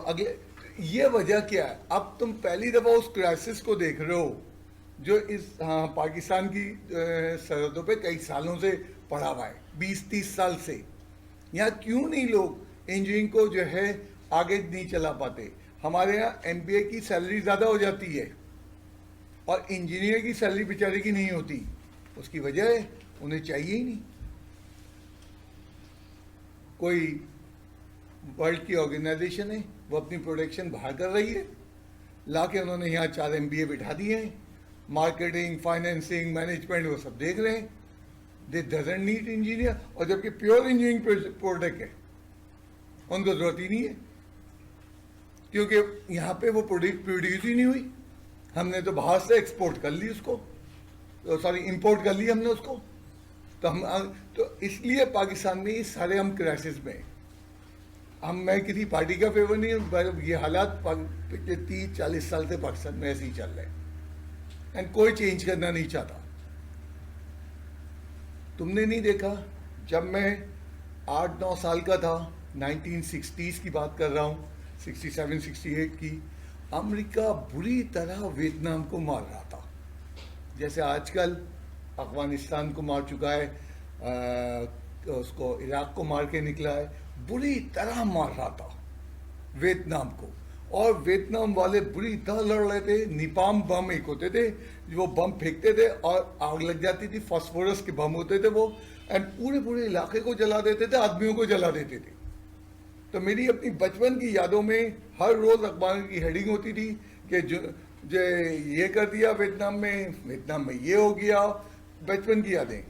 अगले, ये वजह क्या है? अब तुम पहली दफा उस क्राइसिस को देख रहे हो जो इस पाकिस्तान की सरहदों पे कई सालों से पड़ा हुआ है, 20-30 साल से। यहाँ क्यों नहीं लोग इंजीनियरिंग को जो है आगे नहीं चला पाते? हमारे यहाँ एमबीए की सैलरी ज़्यादा हो जाती है और इंजीनियर की सैलरी बेचारे की नहीं होती। उसकी वजह है उन्हें चाहिए ही नहीं। कोई वर्ल्ड की ऑर्गेनाइजेशन है, वो अपनी प्रोडक्शन बाहर कर रही है, लाके उन्होंने यहाँ 4 एमबीए बिठा दिए हैं, मार्केटिंग, फाइनेंसिंग, मैनेजमेंट वो सब देख रहे हैं। दे डजंट नीड इंजीनियर, और जबकि प्योर इंजीनियरिंग प्रोडक्ट है, उनको जरूरत ही नहीं है, क्योंकि यहाँ पे वो प्रोड्यूस ही नहीं हुई। हमने तो बाहर से एक्सपोर्ट कर ली उसको, तो सॉरी इंपोर्ट कर ली हमने उसको। तो इसलिए पाकिस्तान में ये सारे हम क्राइसिस में। मैं किसी पार्टी का फेवर नहीं हूँ, ये हालात पिछले 30-40 साल से पाकिस्तान में ऐसे ही चल रहे हैं एंड कोई चेंज करना नहीं चाहता। तुमने नहीं देखा, जब मैं 8-9 साल का था, 1960s की बात कर रहा हूँ, 67-68 की, अमेरिका बुरी तरह वियतनाम को मार रहा था, जैसे आजकल अफगानिस्तान को मार चुका है, उसको इराक को मार के निकला है। बुरी तरह मार रहा था वियतनाम को, और वियतनाम वाले बुरी तरह लड़ रहे थे। निपाम बम एक होते थे, वो बम फेंकते थे और आग लग जाती थी, फास्फोरस के बम होते थे वो, एंड पूरे पूरे इलाके को जला देते थे, आदमियों को जला देते थे। तो मेरी अपनी बचपन की यादों में हर रोज अखबार की हेडिंग होती थी कि जो ये कर दिया वियतनाम में ये हो गया। बचपन की यादें।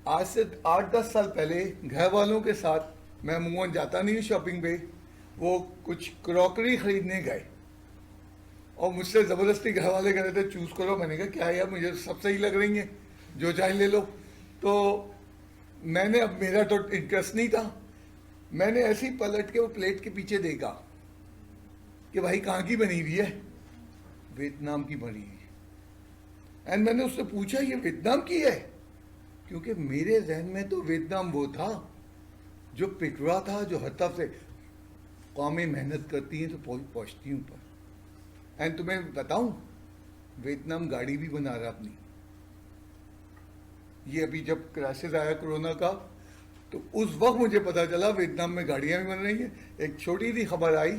आज से 8-10 साल पहले घर वालों के साथ मैं अमूमन जाता नहीं हूँ शॉपिंग पे, वो कुछ क्रॉकरी खरीदने गए और मुझसे ज़बरदस्ती घर वाले कह रहे थे चूज़ करो। मैंने कहा क्या यार, मुझे सब सही लग रही हैं, जो चाहे ले लो। तो मैंने, अब मेरा तो इंटरेस्ट नहीं था, मैंने ऐसे ही पलट के वो प्लेट के पीछे देखा कि भाई कहाँ की बनी हुई है? वियतनाम की बनी हुई। एंड मैंने उससे पूछा ये वियतनाम की है? क्योंकि मेरे जहन में तो वियतनाम वो था जो पिटरा था, जो हर तरफ से कौमें मेहनत करती हैं तो पहुंचती हूँ पर। एंड तुम्हें बताऊं, वियतनाम गाड़ी भी बना रहा अपनी। ये अभी जब क्राइसिस आया कोरोना का, तो उस वक्त मुझे पता चला वियतनाम में गाड़ियां भी बन रही हैं। एक छोटी सी खबर आई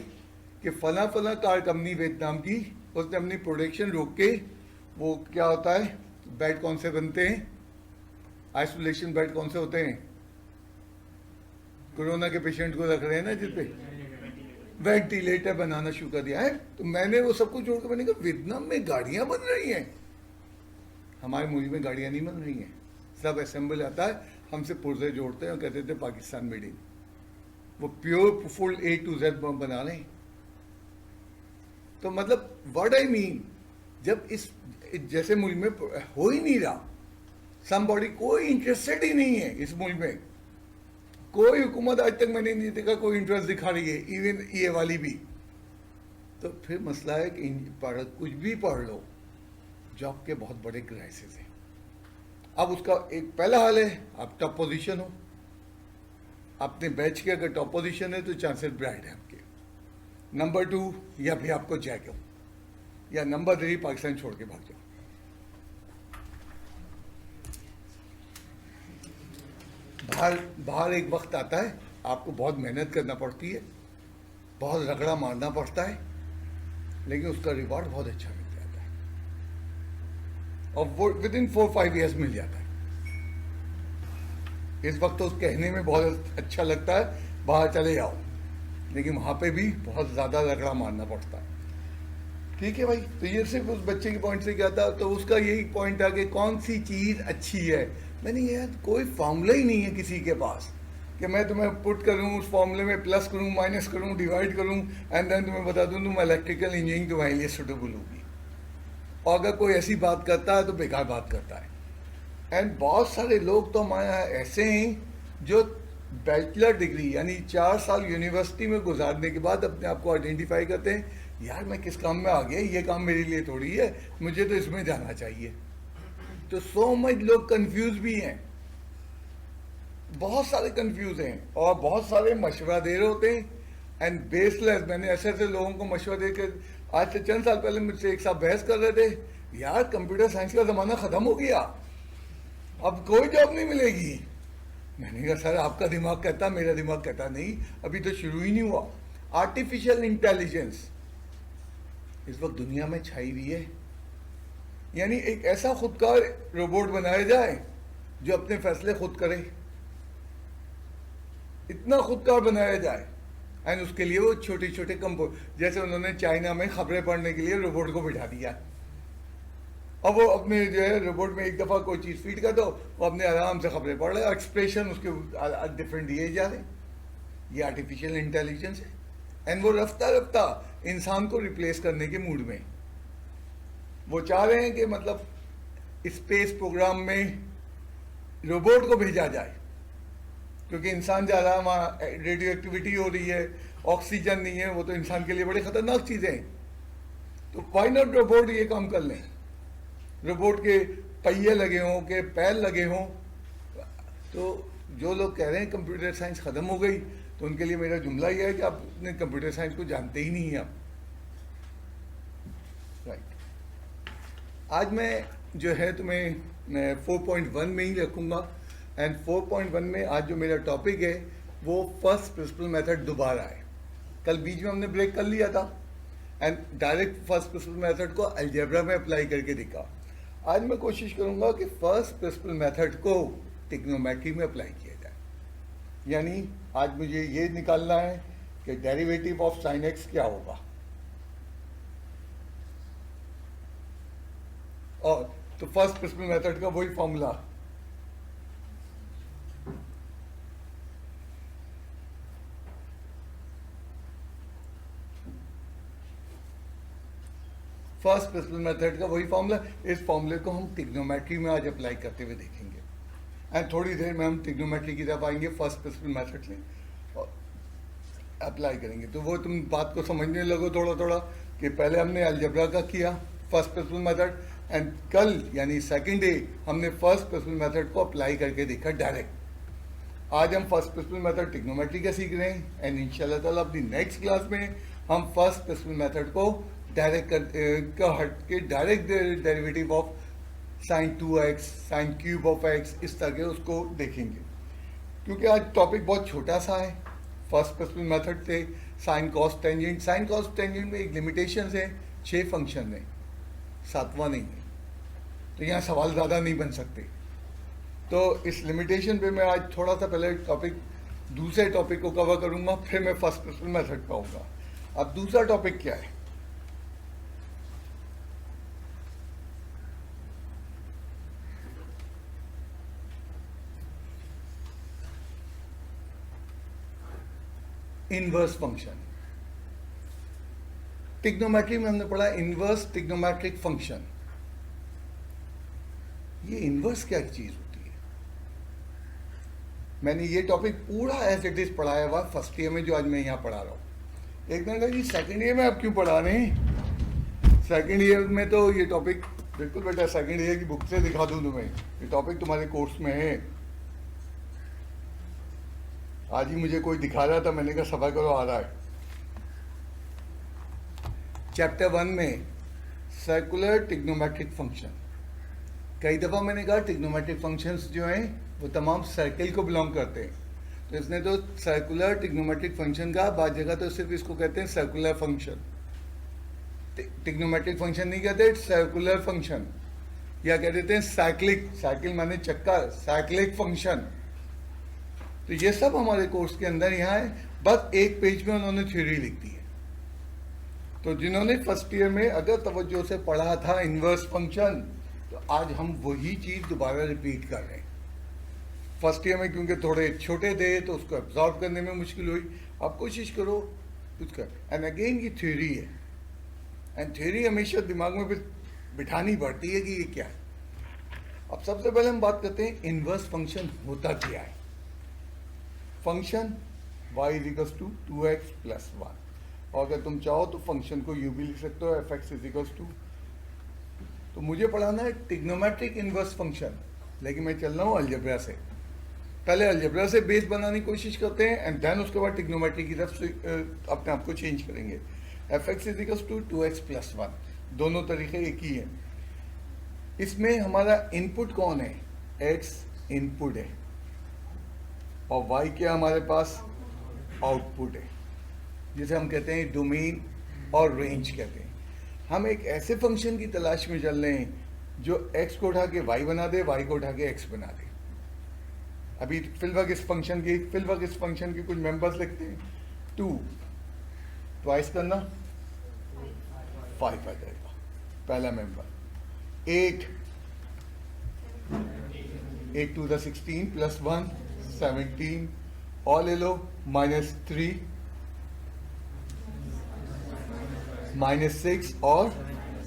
कि फला कार कंपनी वियतनाम की, उसने अपनी प्रोडक्शन रोक के, वो क्या होता है, बेड कौन से बनते हैं, आइसोलेशन बेड कौन से होते हैं, कोरोना के पेशेंट को रख रहे हैं ना जिसपे, वेंटिलेटर बनाना शुरू कर दिया है। तो मैंने वो सब कुछ जोड़ कर मैंने कहा वियतनाम में गाड़ियां बन रही हैं। हमारे मुल्क में गाड़ियां नहीं बन रही हैं, सब असेंबल आता है, हमसे पुर्जे जोड़ते हैं और कहते थे पाकिस्तान मेड इन। वो pure full A to Z बना रहे हैं। तो मतलब व्हाट आई मीन, जब इस जैसे मुल्क में हो ही नहीं रहा, समबॉडी कोई इंटरेस्टेड ही नहीं है इस मुल्क में, कोई हुकूमत आज तक मैंने नहीं देखा कोई इंटरेस्ट दिखा रही है, इवन ये वाली भी। तो फिर मसला है कि कुछ भी पढ़ लो, जॉब के बहुत बड़े क्राइसिस हैं। अब उसका एक पहला हाल है, आप टॉप पोजीशन हो, अपने बैच के अगर टॉप पोजीशन है तो चांसेस ब्राइट है आपके। नंबर 2, या फिर आपको जैक हो, या नंबर 3 पाकिस्तान छोड़ के भाग जाओ। बाहर एक वक्त आता है, आपको बहुत मेहनत करना पड़ती है, बहुत रगड़ा मारना पड़ता है, लेकिन उसका रिवॉर्ड बहुत अच्छा मिल जाता है और वो विद इन 4-5 ईयर्स मिल जाता है। इस वक्त तो कहने में बहुत अच्छा लगता है बाहर चले जाओ, लेकिन वहां पे भी बहुत ज़्यादा रगड़ा मारना पड़ता है। ठीक है भाई, तो ये सिर्फ उस बच्चे के पॉइंट से क्या था, तो उसका यही पॉइंट था कि कौन सी चीज़ अच्छी है। मैंने यार कोई फॉर्मूला ही नहीं है किसी के पास कि मैं तुम्हें पुट करूं, उस फॉर्मूले में प्लस करूं, माइनस करूं, डिवाइड करूं एंड देन तुम्हें बता दूं तुम इलेक्ट्रिकल इंजीनियरिंग तुम्हारे लिए सूटेबल होगी। और अगर कोई ऐसी बात करता है तो बेकार बात करता है। एंड बहुत सारे लोग तो हमारे यहाँ ऐसे हैं जो बैचलर डिग्री यानी 4 साल यूनिवर्सिटी में गुजारने के बाद अपने आप को आइडेंटिफाई करते हैं, यार मैं किस काम में आ गया, ये काम मेरे लिए थोड़ी है, मुझे तो इसमें जाना चाहिए। तो सो मच लोग कंफ्यूज भी हैं, बहुत सारे कंफ्यूज हैं और बहुत सारे मशवरा दे रहे होते हैं एंड बेसलेस। मैंने ऐसे ऐसे लोगों को मशवरे दे के, आज से चंद साल पहले मुझसे एक साहब बहस कर रहे थे, यार कंप्यूटर साइंस का ज़माना ख़त्म हो गया, अब कोई जॉब नहीं मिलेगी। मैंने कहा सर आपका दिमाग कहता, मेरा दिमाग कहता नहीं, अभी तो शुरू ही नहीं हुआ। आर्टिफिशियल इंटेलिजेंस इस वक्त दुनिया में छाई हुई है, यानी एक ऐसा खुदकार रोबोट बनाया जाए जो अपने फैसले खुद करे, इतना खुदकार बनाया जाए। एंड उसके लिए वो छोटे छोटे जैसे उन्होंने चाइना में खबरें पढ़ने के लिए रोबोट को बिठा दिया। अब वो अपने जो है रोबोट में एक दफ़ा कोई चीज़ फीड कर दो, वो अपने आराम से खबरें पढ़ रहे, एक्सप्रेशन उसके डिफरेंट दिए जा रहे। ये आर्टिफिशियल इंटेलिजेंस है। एंड वो रफ्ता रफ्ता इंसान को रिप्लेस करने के मूड में। वो चाह रहे हैं कि मतलब स्पेस प्रोग्राम में रोबोट को भेजा जाए, क्योंकि इंसान जा रहा है वहाँ, रेडियो एक्टिविटी हो रही है, ऑक्सीजन नहीं है, वो तो इंसान के लिए बड़ी खतरनाक चीज़ें हैं। तो व्हाई नॉट रोबोट ये काम कर लें, रोबोट के पहिए लगे हों, के पैर लगे हों। तो जो लोग कह रहे हैं कंप्यूटर साइंस ख़त्म हो गई, तो उनके लिए मेरा जुमला यह है कि आप अपने कंप्यूटर साइंस को जानते ही नहीं हैं आप। राइट। आज मैं जो है तुम्हें 4.1 में ही रखूँगा। एंड 4.1 में आज जो मेरा टॉपिक है वो फर्स्ट प्रिंसिपल मेथड दोबारा है। कल बीच में हमने ब्रेक कर लिया था and direct first principle method को अलजेब्रा में अप्लाई करके दिखा। आज मैं कोशिश करूंगा कि फर्स्ट प्रिंसिपल मेथड को ट्रिग्नोमेट्री में अप्लाई किया जाए। यानी आज मुझे ये निकालना है कि डेरिवेटिव ऑफ साइन एक्स क्या होगा। और तो फर्स्ट प्रिंसिपल मेथड का वही फॉर्मूला, फर्स्ट प्रिंसिपल मेथड का वही फॉर्मूला। इस फॉर्मूले को हम ट्रिग्नोमेट्री में आज अप्लाई करते हुए देखेंगे। एंड थोड़ी देर में हम ट्रिग्नोमेट्री की तरफ आएंगे, फर्स्ट प्रिंसिपल मेथड से और अप्लाई करेंगे। तो वो तुम बात को समझने लगो थोड़ा थोड़ा कि पहले हमने अलजेब्रा का किया फर्स्ट प्रिंसिपल मेथड, एंड कल यानी सेकेंड डे हमने फर्स्ट प्रिंसिपल मेथड को अप्लाई करके देखा डायरेक्ट। आज हम फर्स्ट प्रिंसिपल मेथड ट्रिग्नोमेट्री का सीख रहे हैं एंड इंशाल्लाह ताला अपनी नेक्स्ट क्लास में हम फर्स्ट प्रिंसिपल मेथड को डायरेक्ट हट के direct derivative of sine 2x, sine cube of x, इस तरह के उसको देखेंगे। क्योंकि आज टॉपिक बहुत छोटा सा है, फर्स्ट प्रिंसिपल मेथड से sine cos tangent. Sine cos tangent में एक लिमिटेशन है, 6 फंक्शन है, 7वां नहीं है, तो यहाँ सवाल ज़्यादा नहीं बन सकते। तो इस लिमिटेशन पे मैं आज थोड़ा सा पहले दूसरे टॉपिक को कवर करूँगा, फिर मैं फर्स्ट प्रिंसिपल मेथड पे आऊँगा। अब दूसरा टॉपिक क्या है? Inverse function. ट्रिग्नोमेट्री में हमने पढ़ा इनवर्स ट्रिग्नोमेट्रिक फंक्शन। ये इनवर्स क्या चीज होती है? मैंने ये टॉपिक पूरा एज इट इज पढ़ाया हुआ फर्स्ट ईयर में, जो आज मैं यहाँ पढ़ा रहा हूँ। एक दिन कहा जी सेकेंड ईयर में आप क्यों पढ़ा रहे हैं? सेकेंड ईयर में तो ये टॉपिक बिल्कुल बेटा सेकेंड ईयर की बुक से दिखा दूँ तुम्हें, ये टॉपिक तुम्हारे कोर्स में है। आज ही मुझे कोई दिखा रहा था, मैंने कहा सफा करो, आ रहा है। चैप्टर 1 में सर्कुलर ट्रिग्नोमेट्रिक फंक्शन। कई दफ़ा मैंने कहा ट्रिग्नोमेट्रिक फंक्शंस जो हैं वो तमाम सर्किल को बिलोंग करते हैं, तो इसने तो सर्कुलर ट्रिग्नोमेट्रिक फंक्शन का, बाद जगह तो सिर्फ इसको कहते हैं सर्कुलर फंक्शन, ट्रिग्नोमेट्रिक फंक्शन नहीं कहते, सर्कुलर फंक्शन, या कह देते हैं साइक्लिक, साइकिल माने चक्का, साइक्लिक फंक्शन। तो ये सब हमारे कोर्स के अंदर यहाँ है, बस एक पेज में उन्होंने थ्योरी लिख दी है। तो जिन्होंने फर्स्ट ईयर में अगर तवज्जो से पढ़ा था इनवर्स फंक्शन, तो आज हम वही चीज़ दोबारा रिपीट कर रहे हैं। फर्स्ट ईयर में क्योंकि थोड़े छोटे थे तो उसको एब्जॉर्व करने में मुश्किल हुई, आप कोशिश करो उसका। एंड अगेन ये थ्योरी है, एंड थ्योरी हमेशा दिमाग में बिठानी पड़ती है कि ये क्या है। अब सबसे पहले हम बात करते हैं इनवर्स फंक्शन होता क्या है। Function y is equals to 2x plus 1, और अगर तुम चाहो तो फंक्शन को यू भी लिख सकते हो, fx इजिकल्स टू। तो मुझे पढ़ाना है ट्रिग्नोमेट्रिक इनवर्स फंक्शन, लेकिन मैं चल रहा हूँ अलजेब्रा से। पहले अलजेब्रा से बेस बनाने की कोशिश करते हैं एंड देन उसके बाद ट्रिग्नोमेट्री की तरफ से अपने आप को चेंज करेंगे। F X is equals to 2x + 1, दोनों तरीके एक ही है। इसमें हमारा इनपुट कौन है? x इनपुट है और y क्या हमारे पास? आउटपुट है, जिसे हम कहते हैं डोमेन और रेंज कहते हैं। हम एक ऐसे फंक्शन की तलाश में चल रहे हैं जो x को उठा के y बना दे, y को उठा के x बना दे। अभी फिलवक्त इस फंक्शन के कुछ मेंबर्स लिखते हैं। 2 ट्वाइस करना 5 आ जाएगा पहला मेंबर। 8 2 द 16 + 1 17 और ले लो -3 -6 और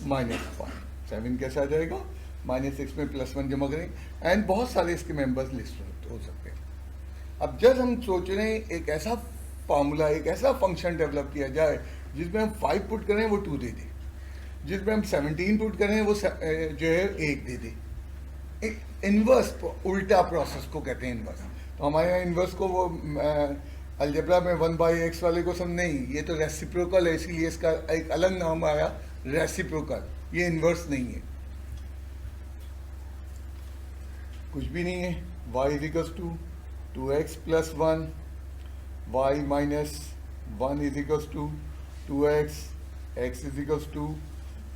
-5। 7 कैसे आ जाएगा? -6 में +1 जमा करें एंड बहुत सारे इसके मेंबर्स लिस्ट हो सकते हैं। अब जब हम सोच रहे हैं एक ऐसा फार्मूला, एक ऐसा फंक्शन डेवलप किया जाए जिसमें हम 5 पुट करें वो 2 दे दे, जिसमें हम 17 पुट करें वो जो है 1 दे दे। इन्वर्स, उल्टा प्रोसेस को कहते हैं इन्वर्स। तो हमारे यहाँ इन्वर्स को वो अलजेब्रा में 1/x वाले को सब नहीं, ये तो रेसिप्रोकल है, इसीलिए इसका एक अलग नाम आया रेसिप्रोकल। ये इन्वर्स नहीं है, कुछ भी नहीं है। y = 2x + 1, y - 1 = 2x, x =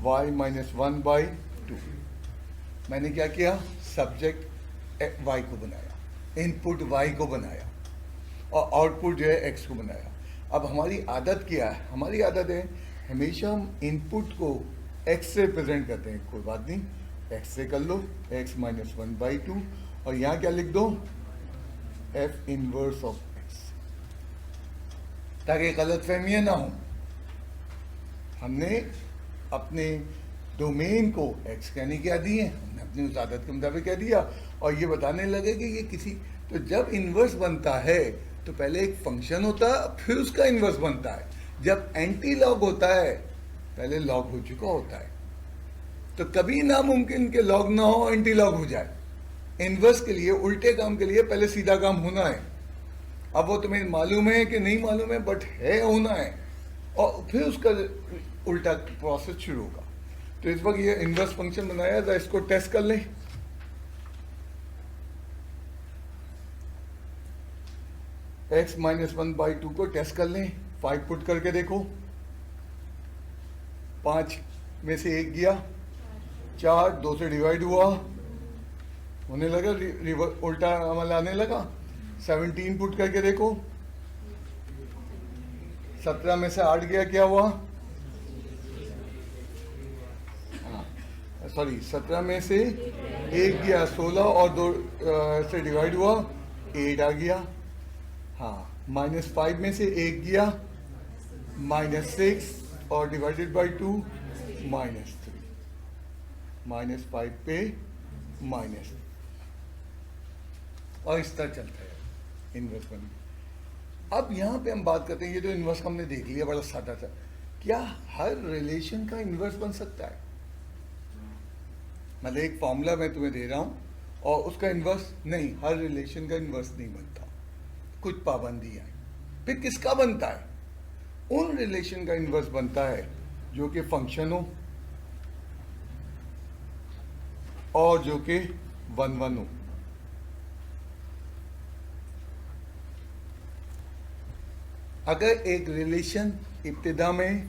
y - 1/2। मैंने क्या किया? सब्जेक्ट y को बनाया, इनपुट y को बनाया और आउटपुट जो है x को बनाया। अब हमारी आदत क्या है? हमारी आदत है हमेशा हम इनपुट को x से रिप्रेजेंट करते हैं। कोई बात नहीं, x से कर लो, x - 1/2 और यहाँ क्या लिख दो? f इनवर्स ऑफ x, ताकि गलतफहमियां ना हो। हमने अपने डोमेन को x कहने क्या दिए, हमने अपनी उस आदत के मुताबिक कह दिया और ये बताने लगे कि ये किसी, तो जब इन्वर्स बनता है तो पहले एक फंक्शन होता है, फिर उसका इन्वर्स बनता है। जब एंटी लॉग होता है पहले लॉग हो चुका होता है। तो कभी नामुमकिन के लॉग ना हो, एंटी लॉग हो जाए। इन्वर्स के लिए, उल्टे काम के लिए पहले सीधा काम होना है। अब वो तुम्हें मालूम है कि नहीं मालूम है, बट है, होना है, और फिर उसका उल्टा प्रोसेस शुरू होगा। तो इस वक्त ये इन्वर्स फंक्शन बनाया था, इसको टेस्ट कर लें। x - 1/2 को टेस्ट कर लें। 5 पुट करके देखो, 5 में से 1 गया, 4 2 से डिवाइड हुआ, होने लगा उल्टा अमल आने लगा। 17 पुट करके देखो, 17 में से 8 गया, क्या हुआ? सॉरी, 17 में से 1 गया, 16 और 2 से डिवाइड हुआ, 8 आ गया। हाँ, -5 में से 1 गया, -6 और डिवाइडेड बाई 2 -3, -5 पे माइनस, और इस तरह चलता है इन्वर्स बन। अब यहाँ पे हम बात करते हैं, ये तो इन्वर्स हमने देख लिया, बड़ा सादा था। क्या हर रिलेशन का इन्वर्स बन सकता है? मतलब एक फॉर्मूला मैं तुम्हें दे रहा हूँ और उसका इन्वर्स नहीं, हर रिलेशन का इन्वर्स नहीं बनता, कुछ पाबंदियां हैं। फिर किसका बनता है? उन रिलेशन का इन्वर्स बनता है जो कि फंक्शन हो और जो कि 1/1 हो। अगर एक रिलेशन इब्तिदा में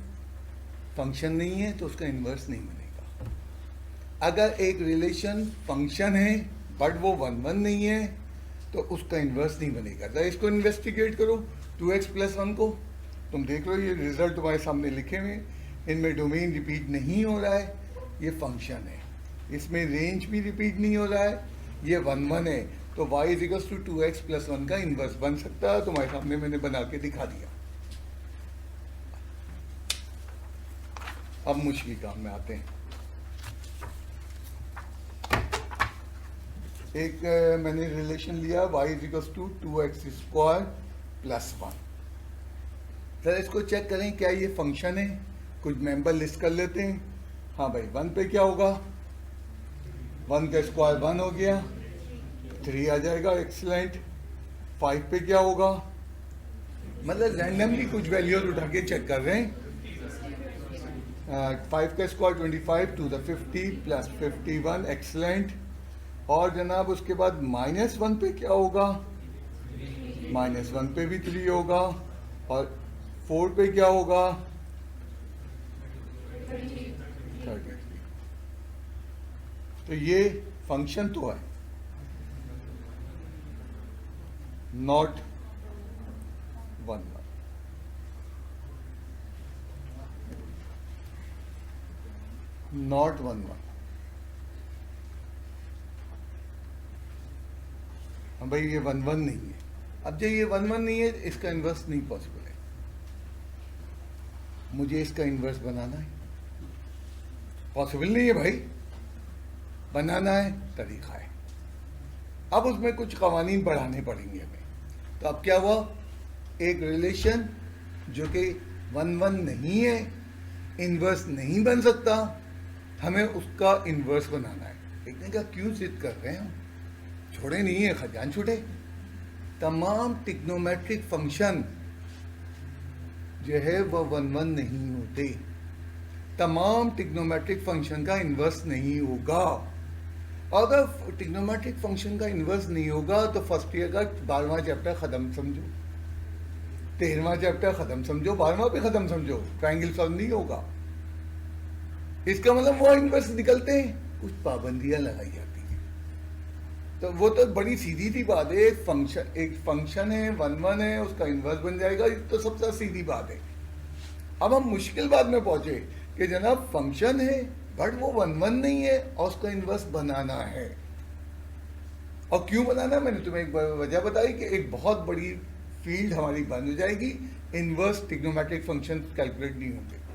फंक्शन नहीं है तो उसका इन्वर्स नहीं बनेगा। अगर एक रिलेशन फंक्शन है बट वो 1/1 नहीं है तो उसका इन्वर्स नहीं बनेगा। जरा इसको इन्वेस्टिगेट करो, 2x + 1 को तुम देख लो, ये रिजल्ट तुम्हारे सामने लिखे हुए, इनमें डोमेन रिपीट नहीं हो रहा है, ये फंक्शन है। इसमें रेंज भी रिपीट नहीं हो रहा है, ये 1/1 है, तो y = 2x + 1 का इन्वर्स बन सकता है। तुम्हारे सामने मैंने बना के दिखा दिया। अब मुश्किल काम में आते हैं। एक मैंने रिलेशन लिया, y = 2x² + 1। जरा इसको चेक करें, क्या ये फंक्शन है? कुछ मेंबर लिस्ट कर लेते हैं। हाँ भाई, 1 पे क्या होगा? 1 का स्क्वायर 1 हो गया, 3 आ जाएगा, एक्सीलेंट। 5 पे क्या होगा, मतलब रैंडमली कुछ वैल्यूज उठा के चेक कर रहे हैं। 5 का square 25 to the 50 plus 51, excellent. और जनाब उसके बाद -1 पे क्या होगा, -1 पे भी 3 होगा, और 4 पे क्या होगा, 33। तो ये फंक्शन तो है, नॉट 1 1। नॉट 1 1। हाँ भाई ये 1 1 नहीं है। अब जो ये 1 1 नहीं है, इसका इन्वर्स नहीं पॉसिबल है। मुझे इसका इन्वर्स बनाना है, पॉसिबल नहीं है भाई, बनाना है, तरीका है। अब उसमें कुछ कवानीन बढ़ाने पड़ेंगे हमें। तो अब क्या हुआ, एक रिलेशन जो कि 1 1 नहीं है, इन्वर्स नहीं बन सकता, हमें उसका इन्वर्स बनाना है। देखने का क्यों जिद कर रहे हैं हम, छोड़े नहीं है, खजान छूटे। तमाम टिग्नोमेट्रिक फंक्शन जो है वह 1 1 नहीं होते। तमाम टिग्नोमेट्रिक फंक्शन का इन्वर्स नहीं होगा। अगर टिग्नोमेट्रिक फंक्शन का इन्वर्स नहीं होगा तो फर्स्ट ईयर का 12वां चैप्टर खत्म समझो, 13वां चैप्टर खत्म समझो, 12वां भी खत्म समझो, ट्रायंगल सॉल्व नहीं होगा। इसका मतलब वो इन्वर्स निकलते हैं, कुछ पाबंदियां लगाई जाती हैं। तो वो तो बड़ी सीधी सी बात है, एक फंक्शन है 1 1 है, उसका इन्वर्स बन जाएगा, ये तो सबसे सीधी बात है। अब हम मुश्किल बात में पहुंचे कि जनाब फंक्शन है बट वो 1 1 नहीं है और उसका इन्वर्स बनाना है। और क्यों बनाना, मैंने तुम्हें एक वजह बताई कि एक बहुत बड़ी फील्ड हमारी बंद हो जाएगी, इन्वर्स ट्रिग्नोमेट्रिक फंक्शन कैलकुलेट नहीं होंगे।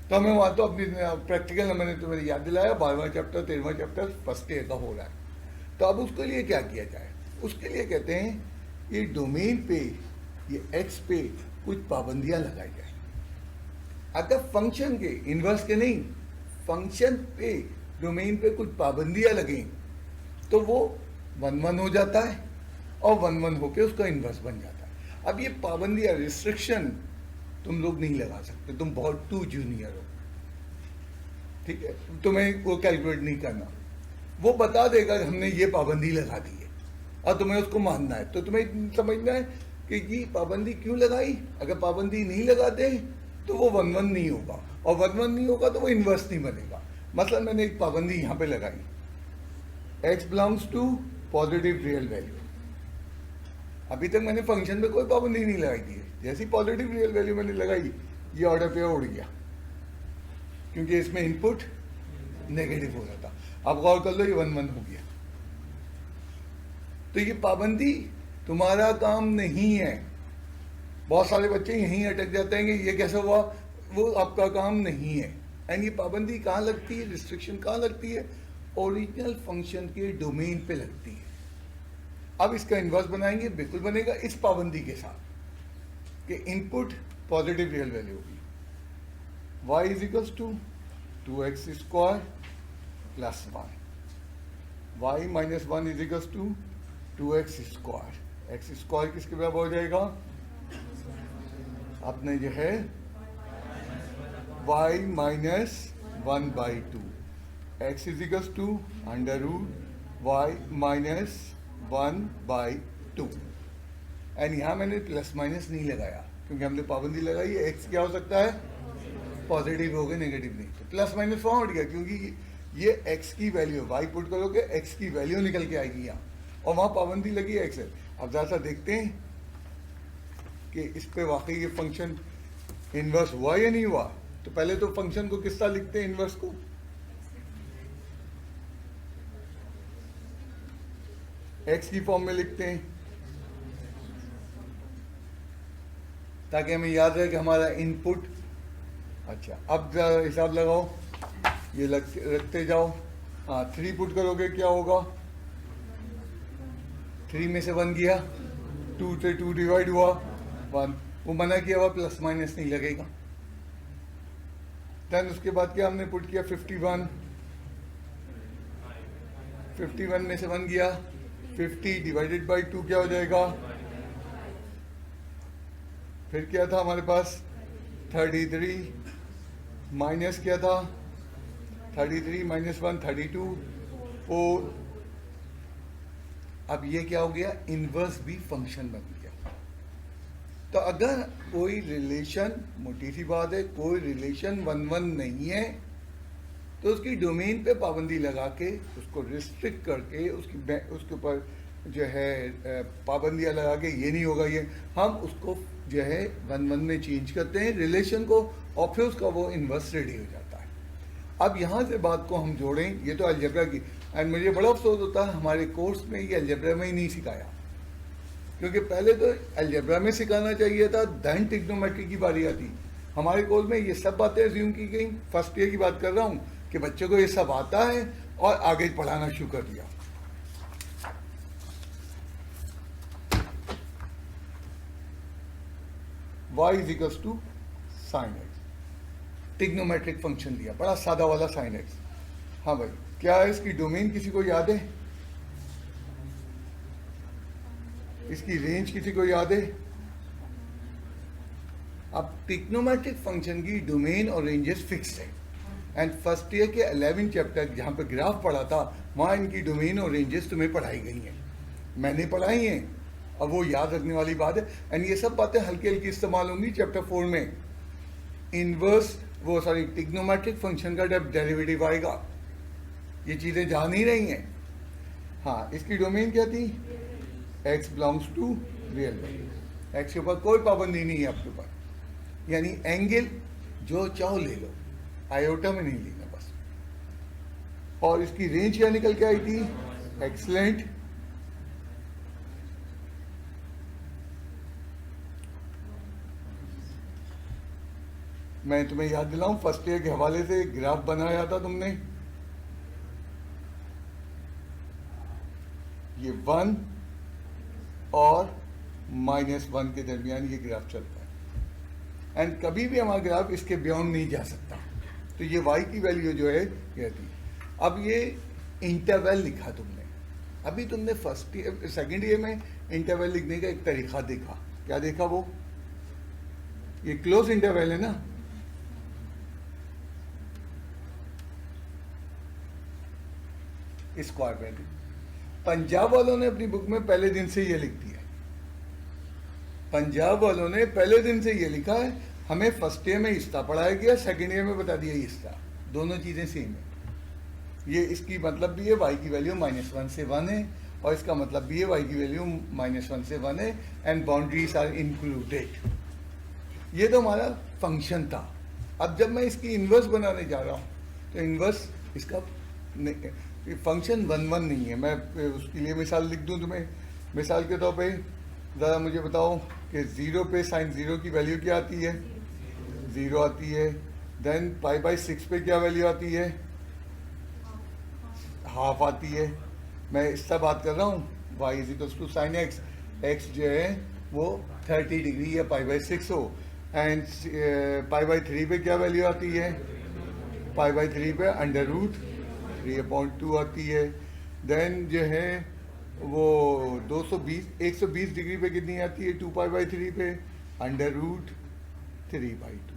तो हमें वहां तो अपनी प्रैक्टिकल मैंने तुम्हें याद दिलाया, 12वां चैप्टर 13वां चैप्टर फर्स्ट ईयर का हो रहा है। तो अब उसके लिए क्या किया जाए, उसके लिए कहते हैं ये डोमेन पे, ये एक्स पे कुछ पाबंदियां लगाई जाए। अगर फंक्शन के इन्वर्स के नहीं, फंक्शन पे डोमेन पे कुछ पाबंदियां लगें तो वो 1 1 हो जाता है और 1 1 होके उसका इन्वर्स बन जाता है। अब ये पाबंदियां, रिस्ट्रिक्शन तुम लोग नहीं लगा सकते, तुम बहुत टू जूनियर हो, ठीक है, तुम्हें वो कैलकुलेट नहीं करना। वो बता देगा कि हमने ये पाबंदी लगा दी है और तुम्हें उसको मानना है। तो तुम्हें समझना है कि ये पाबंदी क्यों लगाई। अगर पाबंदी नहीं लगाते तो वो 1 1 नहीं होगा, और 1 1 नहीं होगा तो वो इन्वर्स नहीं बनेगा। मतलब मैंने एक पाबंदी यहाँ पे लगाई, x belongs to positive real value. अभी तक मैंने फंक्शन में कोई पाबंदी नहीं लगाई थी, जैसी पॉजिटिव रियल वैल्यू मैंने लगाई ये ऑर्डर पे उड़ गया, क्योंकि इसमें इनपुट नेगेटिव हो रहा था। अब गौर कर लो, ये 1 1 हो गया। तो ये पाबंदी तुम्हारा काम नहीं है। बहुत सारे बच्चे यहीं अटक जाते हैं कि ये कैसे हुआ, वो आपका काम नहीं है। एंड ये पाबंदी कहाँ लगती है, रिस्ट्रिक्शन कहाँ लगती है, ओरिजिनल फंक्शन के डोमेन पे लगती है। अब इसका इन्वर्स बनाएंगे, बिल्कुल बनेगा इस पाबंदी के साथ कि इनपुट पॉजिटिव रियल वैल्यू होगी। y is equals to 2x square plus 1, y minus 1 is equals to 2x square. X square किसके बराबर हो जाएगा, अपने जो है y minus 1/2, x is equals to under root y minus 1/2। And यहाँ मैंने प्लस माइनस नहीं लगाया क्योंकि हमने पाबंदी लगाई है, x क्या हो सकता है, पॉजिटिव हो गया, नेगेटिव नहीं। तो प्लस माइनस वहाँ उठ गया क्योंकि ये x की वैल्यू, y पुट करोगे x की वैल्यू निकल के आएगी यहाँ, और वहाँ पाबंदी लगी x है। अब ज़रा सा देखते हैं कि इस पे वाकई ये फंक्शन इन्वर्स हुआ या नहीं हुआ। तो पहले तो फंक्शन को किस तरह लिखते हैं, इन्वर्स को x की फॉर्म में लिखते हैं ताकि हमें याद रहे कि हमारा इनपुट। अच्छा अब हिसाब लगाओ, ये रखते जाओ। हाँ 3 पुट करोगे क्या होगा, 3 में से 1 गया, 2 से 2 डिवाइड हुआ 1, वो मना किया हुआ, प्लस माइनस नहीं लगेगा। देन उसके बाद क्या हमने पुट किया, 51, 51 में से 1 गया, 50 डिवाइडेड बाई 2 क्या हो जाएगा फिर क्या था हमारे पास 33 माइनस क्या था 33 माइनस 1 32 4। अब ये क्या हो गया, इनवर्स भी फंक्शन बन गया। तो अगर कोई रिलेशन, मोटी सी बात है, कोई रिलेशन 1 1 नहीं है तो उसकी डोमेन पे पाबंदी लगा के उसको रिस्ट्रिक्ट करके उसके ऊपर जो है पाबंदियां लगा के ये नहीं होगा, ये हम उसको जो है 1 1 में चेंज करते हैं रिलेशन को, और फिर उसका वो इन्वर्स रेडी हो जाता है। अब यहाँ से बात को हम जोड़ें, ये तो अलजेब्रा की, एंड मुझे बड़ा अफसोस होता है हमारे कोर्स में ये अलजेब्रा में ही नहीं सिखाया, क्योंकि पहले तो अलजेब्रा में सिखाना चाहिए था, देन ट्रिग्नोमेट्री की बारी आती। हमारे कोर्स में ये सब बातें अज्यूम की गई। फर्स्ट ईयर की बात कर रहा हूँ कि बच्चों को ये सब आता है और आगे पढ़ाना शुरू कर दिया। y is equals to sine x, trigonometric function दिया, बड़ा सादा वाला साइन एक्स। हाँ भाई, क्या है इसकी डोमेन, किसी को याद है? इसकी रेंज किसी को याद है? अब ट्रिग्नोमेट्रिक फंक्शन की डोमेन और रेंजेस फिक्स है, एंड फर्स्ट ईयर के 11 चैप्टर जहाँ पे ग्राफ पढ़ा था वहाँ इनकी डोमेन और रेंजेस तुम्हें पढ़ाई गई हैं, मैंने पढ़ाई हैं। अब वो याद रखने वाली बात है, एंड ये सब बातें हल्की हल्की इस्तेमाल होंगी चैप्टर 4 में। इनवर्स वो सॉरी ट्रिग्नोमेट्रिक फंक्शन का जब डेरिवेटिव आएगा, ये चीज़ें जान ही रही हैं। हाँ, इसकी डोमेन क्या थी? x belongs to real value, x के ऊपर कोई पाबंदी नहीं है आपके ऊपर, यानी एंगल जो चाहो ले लो, आयोटा में नहीं लेना बस। और इसकी रेंज क्या निकल के आई थी? एक्सलेंट। मैं तुम्हें याद दिलाऊं, फर्स्ट ईयर के हवाले से ग्राफ बनाया था तुमने, ये 1 और -1 के दरमियान ये ग्राफ चलता है, एंड कभी भी हमारा ग्राफ इसके बियॉन्ड नहीं जा सकता। तो ये y की वैल्यू जो है ये थी। अब ये इंटरवल लिखा तुमने, अभी तुमने फर्स्ट ईयर सेकेंड ईयर में इंटरवल लिखने का एक तरीका देखा, क्या देखा? वो ये क्लोज इंटरवल है ना, स्क्वायर ब्रैकेट। पंजाब वालों ने अपनी बुक में पहले दिन से ये लिख दिया, पंजाब वालों ने पहले दिन से ये लिखा है, हमें फर्स्ट ईयर में हिस्सा पढ़ाया गया, सेकेंड ईयर में बता दिया हिस्सा, दोनों चीजें सेम है। ये इसकी मतलब भी है y की वैल्यू -1 से 1 है, और इसका मतलब भी है y की वैल्यू -1 से 1 है, एंड बाउंड्रीज आर इंक्लूडेड। ये तो हमारा फंक्शन था। अब जब मैं इसकी इन्वर्स बनाने जा रहा हूँ तो इन्वर्स इसका फंक्शन 1 1 नहीं है। मैं उसके लिए मिसाल लिख दूँ तुम्हें, मिसाल के तौर पे ज़रा मुझे बताओ कि 0 पे साइन 0 की वैल्यू क्या आती है? 0 आती है। देन π/6 पे क्या वैल्यू आती है? हाफ आती है। मैं इससे बात कर रहा हूँ y is equals to sine x, x जो है वो 30 डिग्री या π/6 हो, एंड π/3 पे क्या वैल्यू आती है? π/3 पे √3/2 आती है। देन जो है वो 120 डिग्री पे कितनी आती है? 2π/3 पे √3/2।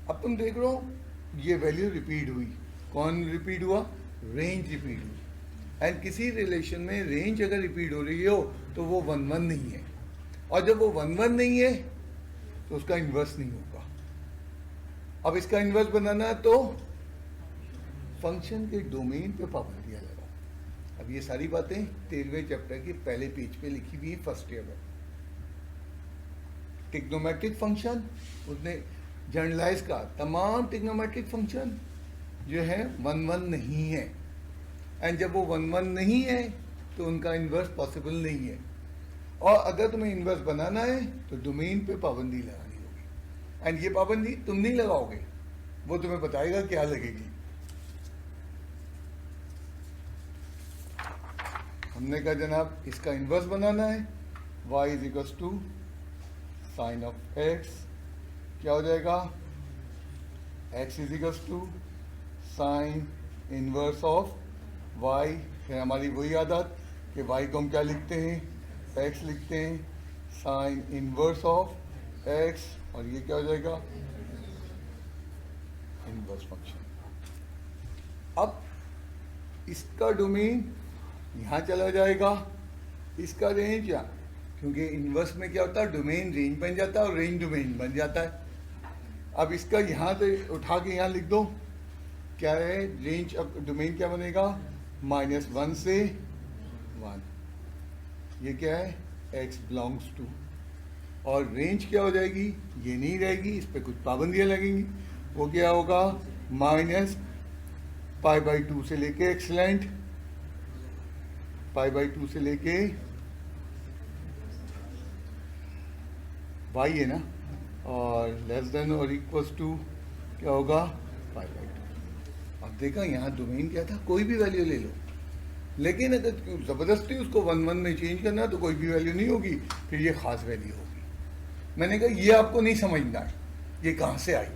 अब तुम देख रहे हो ये वैल्यू रिपीट हुई। कौन रिपीट हुआ? रेंज रिपीट हुई। एंड किसी रिलेशन में रेंज अगर रिपीट हो रही हो तो वो 1 1 नहीं है, और जब वो 1 1 नहीं है तो उसका इन्वर्स नहीं होगा। अब इसका इन्वर्स बनाना है तो फंक्शन के डोमेन पे पाबंदियां लगाओ। अब ये सारी बातें 13वें चैप्टर के पहले पेज पे लिखी हुई है फर्स्ट ईयर में। ट्रिग्नोमेट्रिक फंक्शन उसने जनरलाइज का, तमाम ट्रिग्नोमेट्रिक फंक्शन जो है 1 1 नहीं है, एंड जब वो 1 1 नहीं है तो उनका इन्वर्स पॉसिबल नहीं है। और अगर तुम्हें इन्वर्स बनाना है तो डोमेन पे पाबंदी लगानी होगी, एंड ये पाबंदी तुम नहीं लगाओगे, वो तुम्हें बताएगा क्या लगेगी। हमने कहा जनाब इसका इन्वर्स बनाना है, y is equals to sine of x, क्या हो जाएगा? x is equals to sine inverse of y। फिर हमारी वही आदत कि y को हम क्या लिखते हैं? x लिखते हैं। साइन इनवर्स ऑफ एक्स, और ये क्या हो जाएगा, इनवर्स फंक्शन। अब इसका डोमेन यहाँ चला जाएगा, इसका रेंज यहाँ, क्योंकि इनवर्स में क्या होता है, डोमेन रेंज बन जाता है और रेंज डोमेन बन जाता है। अब इसका यहाँ से उठा के यहाँ लिख दो, क्या है रेंज, अब डोमेन क्या बनेगा, -1 से 1, ये क्या है, x बिलोंग्स टू, और रेंज क्या हो जाएगी, ये नहीं रहेगी, इस पर कुछ पाबंदियाँ लगेंगी। वो क्या होगा, -π/2 से लेके, एक्सलेंट, π/2 से लेके y है ना, और लेस देन और इक्वल्स टू क्या होगा, π/2। अब देखा यहाँ डोमेन क्या था, कोई भी वैल्यू ले लो, लेकिन अगर ज़बरदस्ती उसको 1 1 में चेंज करना तो कोई भी वैल्यू नहीं होगी, फिर ये ख़ास वैल्यू होगी। मैंने कहा ये आपको नहीं समझना है, ये कहाँ से आई,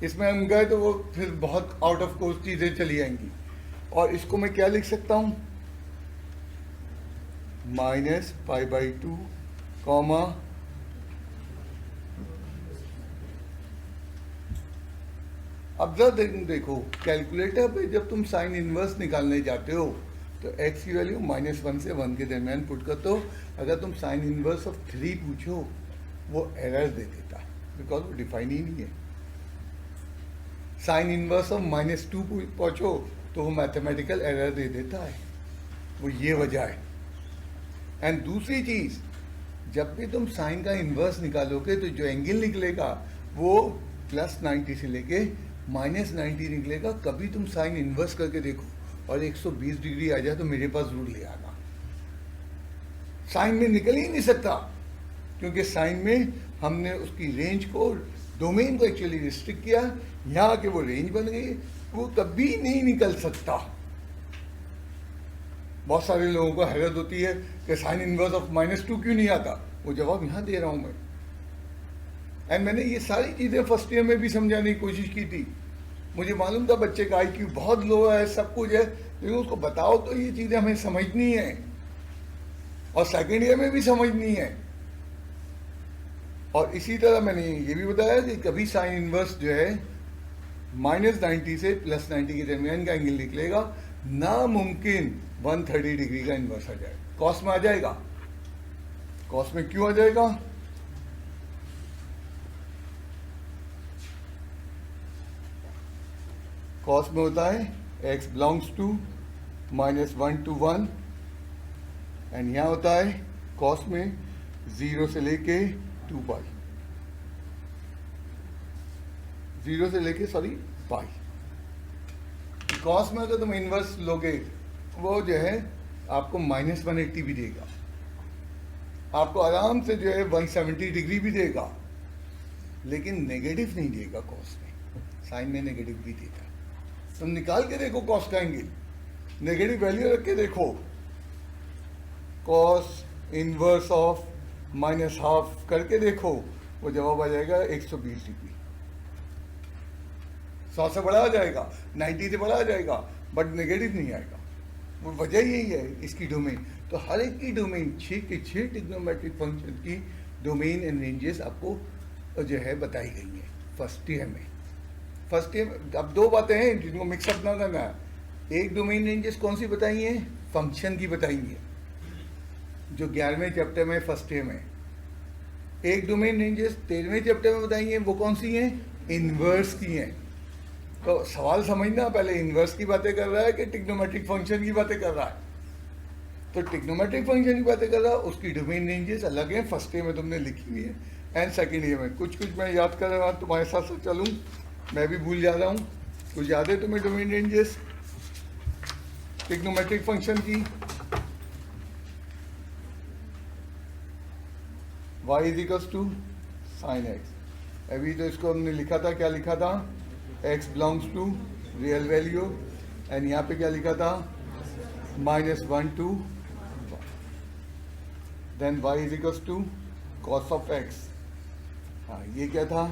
इसमें हम गए तो वो फिर बहुत आउट ऑफ कोर्स चीज़ें चली आएंगी। और इसको मैं क्या लिख सकता हूँ, -π/2 कॉमा अब जब देखो कैलकुलेटर पे जब तुम साइन इनवर्स निकालने जाते हो तो x की वैल्यू -1 से 1 के दरमियान पुट कर दो। अगर तुम साइन इनवर्स ऑफ 3 पूछो वो एरर दे देता है, बिकॉज वो डिफाइन ही नहीं है। साइन इनवर्स ऑफ -2 पूछो तो वो मैथमेटिकल एरर दे देता है, वो ये वजह है। एंड दूसरी चीज़, जब भी तुम साइन का इन्वर्स निकालोगे तो जो एंगल निकलेगा वो +90 से लेके -90 निकलेगा। कभी तुम साइन इन्वर्स करके देखो और 120 डिग्री आ जाए तो मेरे पास जरूर ले आना। साइन में निकल ही नहीं सकता, क्योंकि साइन में हमने उसकी रेंज को, डोमेन को एक्चुअली रिस्ट्रिक्ट किया, यहाँ आके वो रेंज बन गई, वो कभी नहीं निकल सकता। बहुत सारे लोगों को हैरत होती है कि साइन इनवर्स ऑफ -2 क्यों नहीं आता, वो जवाब यहाँ दे रहा हूँ मैं। एंड मैंने ये सारी चीज़ें फर्स्ट ईयर में भी समझाने की कोशिश की थी। मुझे मालूम था बच्चे का IQ बहुत लो है, सब कुछ है, लेकिन उसको बताओ तो ये चीज़ें हमें समझनी है, और सेकेंड ईयर में भी समझनी है। और इसी तरह मैंने ये भी बताया कि कभी साइन इनवर्स जो है -90 से +90 के दरमियान का एंगल निकलेगा, नामुमकिन 130 डिग्री का इनवर्स आ जाए, कॉस में आ जाएगा। कॉस में क्यों आ जाएगा, कॉस में होता है x belongs to -1 to 1, and यहाँ होता है कॉस में 0 से लेके 2π, 0 से लेके पाई। कॉस में अगर तुम इनवर्स लोगे वो जो है आपको -180 भी देगा, आपको आराम से जो है 170 डिग्री भी देगा, लेकिन नेगेटिव नहीं देगा कॉस में। साइन में नेगेटिव भी देता है। तुम निकाल के देखो कॉस का एंगल, नेगेटिव वैल्यू रख के देखो, कॉस इनवर्स ऑफ -½ करके देखो, वो जवाब आ जाएगा 120 डिग्री। 100 से बड़ा आ जाएगा, 90 से बड़ा आ जाएगा, बट नेगेटिव नहीं आएगा। वो वजह यही है इसकी डोमेन। तो हर एक की डोमेन 6 के 6 ट्रिग्नोमेट्रिक फंक्शन की डोमेन एंड रेंजेस आपको जो है बताई गई है फर्स्ट ईयर में। फर्स्ट ईयर अब दो बातें हैं जिनको मिक्सअप ना करना है। एक डोमेन रेंजेस कौन सी बताई हैं, फंक्शन की बताई है, जो 11वें चैप्टर में फर्स्ट ईयर में। एक डोमेन रेंजेस 13वें चैप्टर में बताई हैं, वो कौन सी हैं, इनवर्स की हैं। तो सवाल समझना, पहले इनवर्स की बातें कर रहा है कि ट्रिग्नोमेट्रिक फंक्शन की बातें कर रहा है। तो ट्रिग्नोमेट्रिक फंक्शन की बातें कर रहा है, उसकी डोमेन रेंजेस अलग हैं, फर्स्ट ईयर में तुमने लिखी हुई है एंड सेकेंड ईयर में। कुछ कुछ मैं याद कर रहा हूँ, तुम्हारे साथ साथ चलूँ, मैं भी भूल जा रहा हूँ। कुछ याद है तुम्हें डोमेन रेंजेस ट्रिग्नोमेट्रिक फंक्शन की? y = sin x। अभी तो इसको हमने लिखा था, क्या लिखा था, x belongs to real value, and यहाँ पे क्या लिखा था, -1 to 1। Then y = cos of x। हाँ, ये क्या था,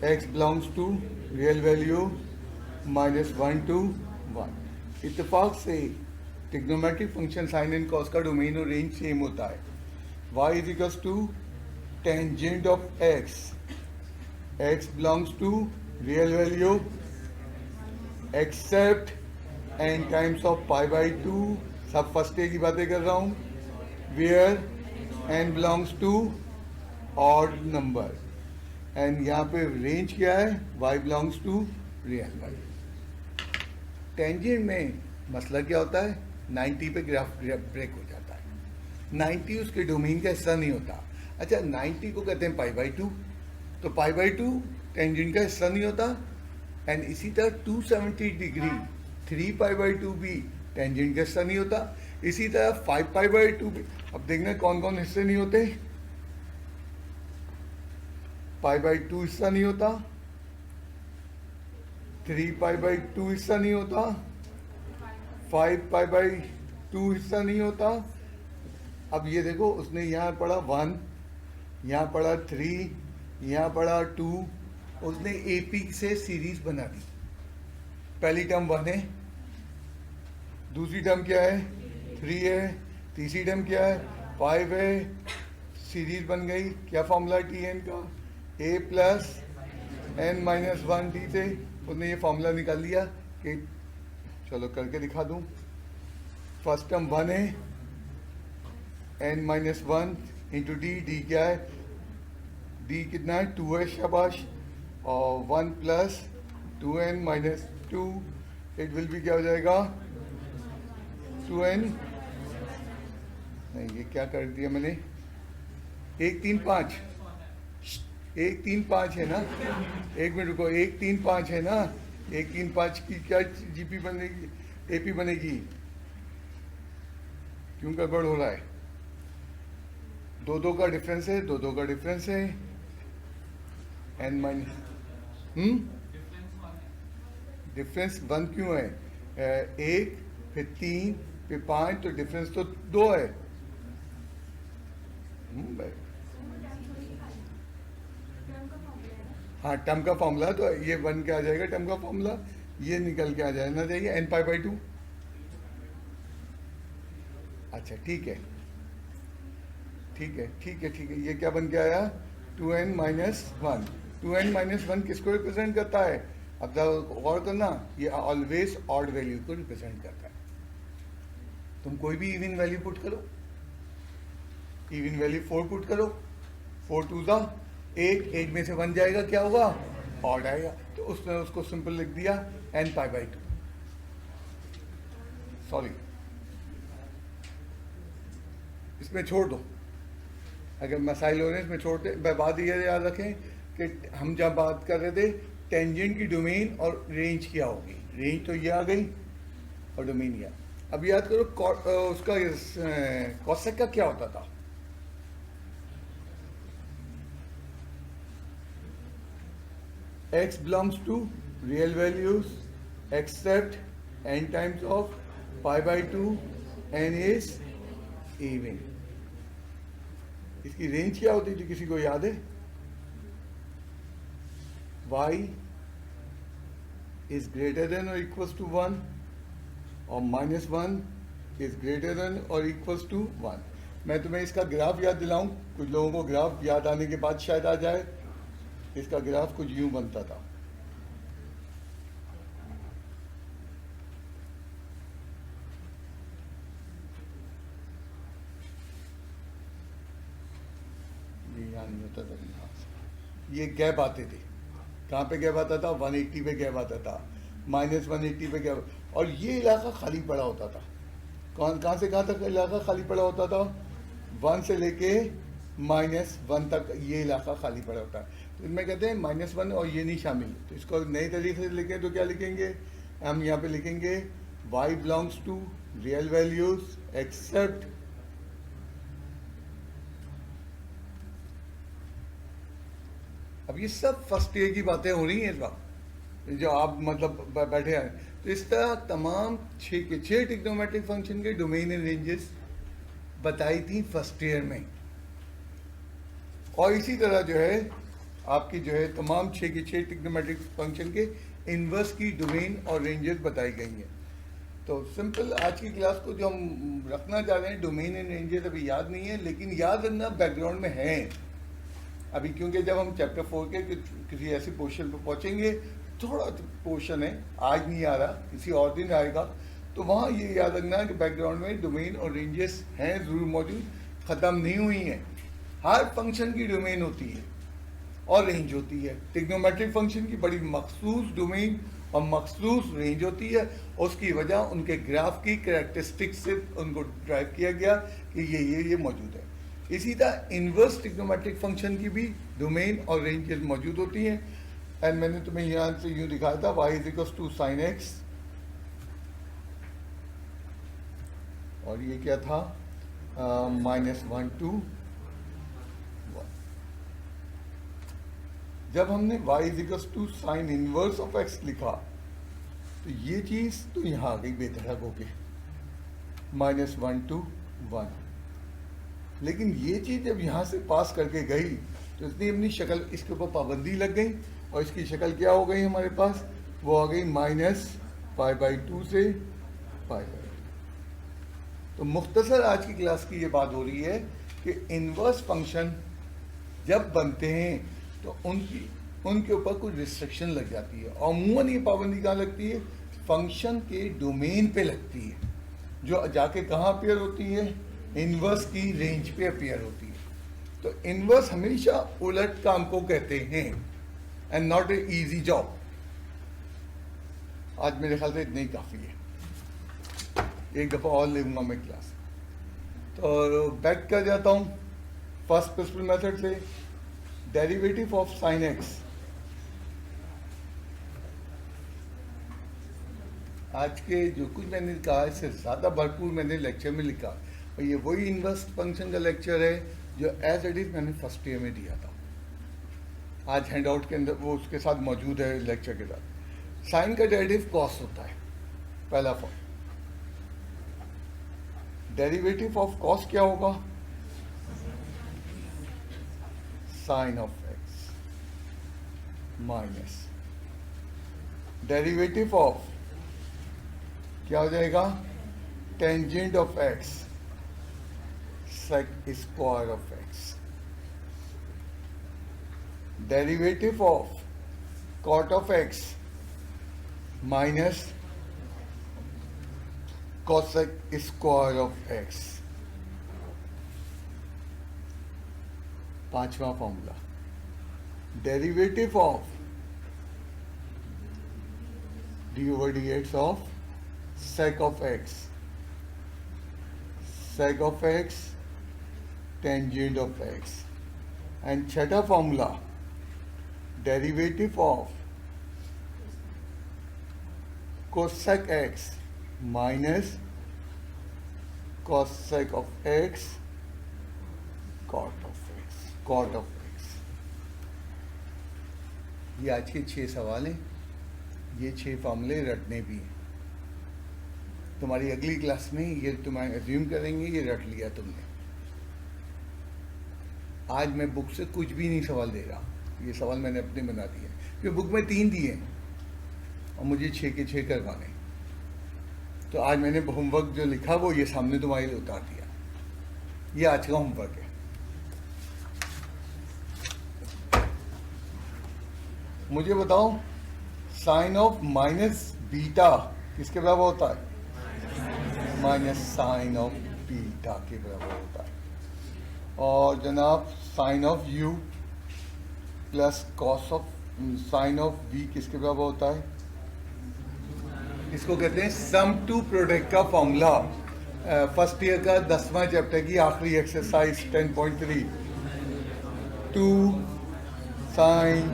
x belongs to real value -1 to 1। इत्तेफाक से trigonometric function sine and cos का डोमेन और रेंज सेम होता है। y is equals to tangent of x. x belongs to real value except n times of pi by 2. सब first day की बातें कर रहा हूँ. Where n belongs to odd number. And यहाँ पे रेंज क्या है? y belongs to real value. Tangent में मसला क्या होता है? 90 पे ग्राफ ब्रेक हो जाता है. 90 उसके डोमेन का हिस्सा नहीं होता. अच्छा, 90 को कहते हैं पाई बाई 2, तो पाई बाई 2 टेंजेंट का हिस्सा नहीं होता. एंड इसी तरह 270 डिग्री 3 पाई बाई 2 भी टेंजेंट का हिस्सा नहीं होता. इसी तरह 5 पाई बाई 2 भी. अब देखना कौन कौन हिस्से नहीं होते. पाई बाई 2 हिस्सा नहीं होता, 3 पाई बाई 2 हिस्सा नहीं होता, 5 पाई बाई 2 हिस्सा नहीं होता. अब ये देखो, उसने यहाँ पढ़ा 1, यहाँ पढ़ा 3, यहाँ पढ़ा 2. उसने एपी से सीरीज बना दी. पहली टर्म 1 है, दूसरी टर्म क्या है? 3 है, तीसरी टर्म क्या है? 5 है. सीरीज बन गई. क्या फॉर्मूला टी एन का? a plus n minus 1 D से उसने ये फॉर्मूला निकाल लिया कि चलो करके दिखा दूं. फर्स्ट टर्म 1 है, n minus 1 into D. D क्या है? डी कितना है? 2 है. शाबाश. और 1 plus 2n minus 2, it will भी क्या हो जाएगा? 2n. नहीं, ये क्या कर दिया मैंने? 1 3 5. 1 3 5 है ना? एक मिनट रुको. 1 3 5 है ना? 1 3 5 की क्या जीपी बनेगी? एपी बनेगी. क्यों गड़बड़ हो रहा है? 2 2 का डिफरेंस है, 2 2 का डिफरेंस है. एन माइनस डिफरेंस 1 क्यों है? 1 फिर 3 फिर 5, तो डिफरेंस तो 2 है. हाँ, टर्म का फॉर्मूला तो ये बन के आ जाएगा. टर्म का फॉर्मूला ये निकल के आ जाना चाहिए. N pi by 2. अच्छा, ठीक है, ठीक है, ठीक है, ठीक है. ये क्या बन के आया? 2n minus 1. 2n माइनस 1 किसको रिप्रेजेंट करता है? अब गौर करना, ये ऑलवेज ऑड वैल्यू को रिप्रेजेंट करता है. तुम कोई भी इवन वैल्यू पुट करो. इवन वैल्यू 4 पुट करो. 4 2 ज़ा 8, 8 में से 1 जाएगा, क्या होगा? ऑड आएगा. तो उसने उसको सिंपल लिख दिया n पाई बाई 2. सॉरी, इसमें छोड़ दो. अगर मसाइल हो रहे हैं इसमें छोड़ते. बात ये याद रखें कि हम जब बात कर रहे थे टेंजेंट की डोमेन और रेंज क्या होगी. रेंज तो ये आ गई और डोमेन ये. अब याद करो उसका कॉसेक का क्या होता था? x belongs to real values except n times of pi by 2, n is even. इसकी रेंज क्या होती थी? किसी को याद है? y is greater than or equals to 1 और minus 1 is greater than or equals to 1. मैं तुम्हें इसका ग्राफ याद दिलाऊं. कुछ लोगों को ग्राफ याद आने के बाद शायद आ जाए. इसका ग्राफ कुछ यूं बनता था. ये यहाँ नहीं होता था. ये गैप आते थे. कहाँ पे गैप आता था? 180 पे गैप आता था, माइनस 180 पे गैप. और ये इलाका खाली पड़ा होता था. कहाँ से कहाँ तक इलाका खाली पड़ा होता था? 1 से लेके -1 तक ये इलाका खाली पड़ा होता है. तो इनमें कहते हैं -1 और ये नहीं शामिल. तो इसको नए तरीके से लिखें तो क्या लिखेंगे? हम यहाँ पे लिखेंगे y belongs to real values except अब ये सब फर्स्ट ईयर की बातें हो रही हैं इस वक्त जो आप मतलब बैठे हैं. तो इस तरह तमाम 6 के 6 ट्रिग्नोमेट्रिक फंक्शन के डोमेन एंड रेंजेस बताई थी फर्स्ट ईयर में. और इसी तरह जो है आपकी जो है तमाम 6 के 6 ट्रिग्नोमेट्रिक फंक्शन के इनवर्स की डोमेन और रेंजेस बताई गई हैं. तो सिंपल आज की क्लास को जो हम रखना चाह रहे हैं, डोमेन एंड रेंजेस अभी याद नहीं है, लेकिन याद रखना बैकग्राउंड में है अभी, क्योंकि जब हम चैप्टर 4 के किसी ऐसे पोर्शन पर पहुंचेंगे, थोड़ा पोर्शन है आज नहीं आ रहा, किसी और दिन आएगा, तो वहाँ ये याद रखना कि बैकग्राउंड में डोमेन और रेंजेस हैं ज़रूर मौजूद, ख़त्म नहीं हुई हैं। हर फंक्शन की डोमेन होती है और रेंज होती है। ट्रिग्नोमेट्रिक फंक्शन की बड़ी मखसूस डोमेन और मखसूस रेंज होती है, उसकी वजह उनके ग्राफ की कैरेक्टरिस्टिक्स से उनको ड्राइव किया गया कि ये मौजूद है। इसी तरह इन्वर्स ट्रिग्नोमेट्रिक फंक्शन की भी डोमेन और रेंजेस मौजूद होती हैं। एंड मैंने तुम्हें यहाँ से यूँ दिखाया था y = sin x, और ये क्या था -1 to 1। जब हमने y = sin inverse of x लिखा तो ये चीज़ तो यहाँ आ गई बेतरक होके -1 to 1, लेकिन ये चीज़ जब यहाँ से पास करके गई तो इसने अपनी शक्ल, इसके ऊपर पाबंदी लग गई और इसकी शक्ल क्या हो गई हमारे पास, वो आ गई -π/2 से π/2। तो मुख्तसर आज की क्लास की ये बात हो रही है कि इन्वर्स फंक्शन जब बनते हैं तो उनके ऊपर कुछ रिस्ट्रिक्शन लग जाती है, और अमूमन ये पाबंदी कहाँ लगती है, फंक्शन के डोमेन पे लगती है, जो जाके कहाँ अपियर होती है, इन्वर्स की रेंज पे अपियर होती है। तो इन्वर्स हमेशा उलट काम को कहते हैं, and not a easy job. आज मेरे ख्याल से इतना ही काफ़ी है, एक दफ़ा और लूँगा मैं क्लास। तो बैक कर जाता हूँ फर्स्ट प्रिंसिपल मेथड से, डेरिवेटिव ऑफ साइन एक्स। आज के जो कुछ मैंने कहा इससे ज़्यादा भरपूर मैंने लेक्चर में लिखा, और ये वही इन्वर्स फंक्शन का लेक्चर है जो एज इट इज़ मैंने फर्स्ट ईयर में दिया था। आज हैंड आउट के अंदर वो उसके साथ मौजूद है लेक्चर के साथ। साइन का डेरिवेटिव कॉस होता है, पहला फॉर्म। डेरिवेटिव ऑफ कॉस क्या होगा, sine of x minus derivative of क्या हो जाएगा, tangent of x sec square of x. Derivative of cot of x minus cosec square of x. पांचवा formula, derivative of d/dx of sec of x, sec of x tangent of x. And छठा formula, derivative of cosec x minus cosec of x cot of x. ये आज के 6 सवाल हैं, ये 6 फॉर्मूले रटने भी हैं। तुम्हारी अगली क्लास में ये तुम्हें एज्यूम करेंगे ये रट लिया तुमने। आज मैं बुक से कुछ भी नहीं सवाल दे रहा, ये सवाल मैंने अपने बना दिए, क्योंकि बुक में 3 दिए हैं और मुझे 6 के 6 करवाने। तो आज मैंने होमवर्क जो लिखा वो ये सामने तुम्हारे लिए उतार दिया, ये आज का होमवर्क है। मुझे बताओ साइन ऑफ माइनस बीटा किसके बराबर होता है, माइनस साइन ऑफ बीटा के बराबर होता है। और जनाब sine of u plus cos of sine of v किसके बराबर होता है, इसको कहते हैं सम टू प्रोडक्ट का फॉर्मूला। फर्स्ट ईयर का 10वां चैप्टर की आखिरी exercise 10.3, 2 sine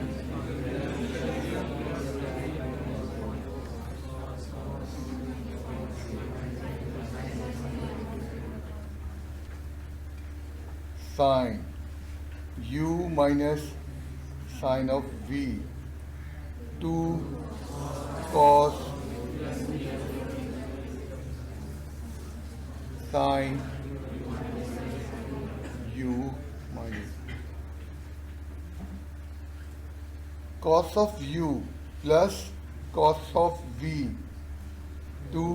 sine u minus sine of v, 2 cos sine u minus cos of u plus cos of v to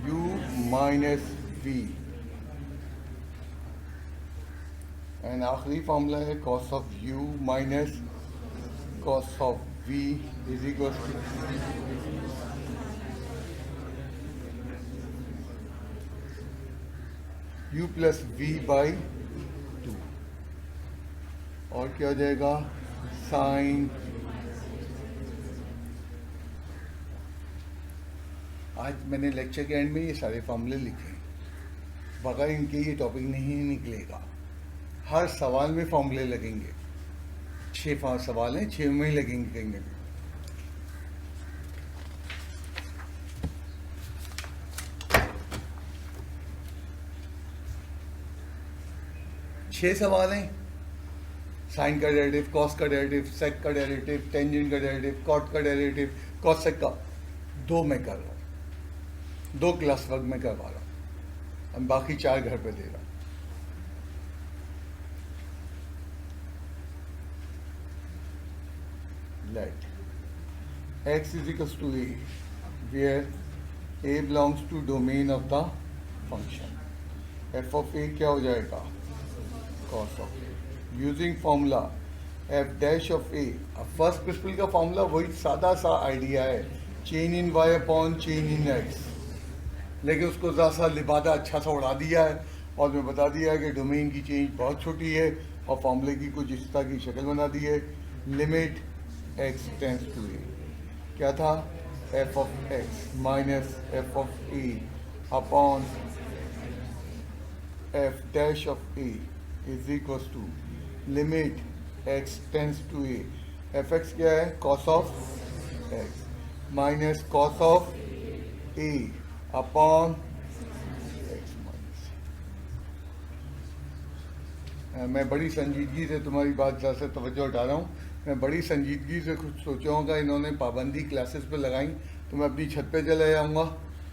u minus v, and आखिरी formula है cos of u minus cos of v is equal to u plus v by 2, और क्या हो जाएगा sign. आज मैंने lecture के and में ये सारे फॉर्मूले लिखे, बगैर इनके ये टॉपिक नहीं निकलेगा। हर सवाल में फॉर्मूले लगेंगे, 6 सवाल हैं, 6 में ही लगेंगे कहीं ना कहीं। छह सवाल हैं, साइन का डेरिवेटिव, कॉस का डेरिवेटिव, सेक का डेरिवेटिव, टेंजेंट का डेरिवेटिव, कॉट का डेरिवेटिव, कॉसेक का, 2 मैं कर रहा हूँ, 2 क्लास वर्क में करवा रहा हूँ, हम बाकी 4 घर पे दे रहा हूँ। Let x is equals to a, where a belongs to domain of the function, f of a क्या हो जाएगा cos of a, using formula f dash of a। अब फर्स्ट प्रिंसिपल का फॉर्मूला वही सादा सा आइडिया है, chain in y upon chain in x, लेकिन उसको ज़्यादा सा लिबादा अच्छा सा उड़ा दिया है, और मैं बता दिया है कि डोमेन की चेंज बहुत छोटी है, और फॉर्मूले की कुछ इस तरह की शक्ल बना दी है, limit x tends to a, क्या था f of x minus f of a upon f dash of a is equal to limit x tends to a, F X क्या है cos of x minus cos of a upon x minus. मैं बड़ी संजीदगी से तुम्हारी बात से तवज्जो हटा रहा हूँ, मैं बड़ी संजीदगी से कुछ सोचा होगा, इन्होंने पाबंदी क्लासेस पे लगाई तो मैं अपनी छत पे चले जाऊँगा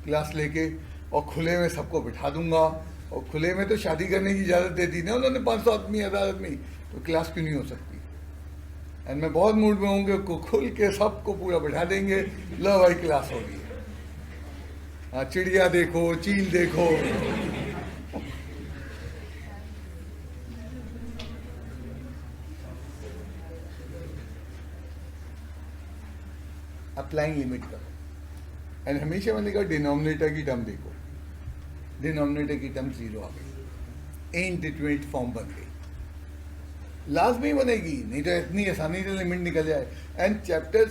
क्लास लेके, और खुले में सबको बिठा दूंगा, और खुले में तो शादी करने की इजाज़त दे दी ना उन्होंने, 500 आदमी 1000 आदमी, तो क्लास क्यों नहीं हो सकती। एंड मैं बहुत मूड में होंगे, खुल के सबको पूरा बिठा देंगे, लो भाई क्लास हो रही है, हाँ चिड़िया देखो, चील देखो। अप्लाइंग लिमिट करो, एंड हमेशा मैंने कहा डिनोमिनेटर की टर्म देखो, डिनोमिनेटर की टर्म 0 आ गई, इनडिटरमिनेट फॉर्म बन गई, लाजमी बनेगी, नहीं तो इतनी आसानी से लिमिट निकल जाए। एंड चैप्टर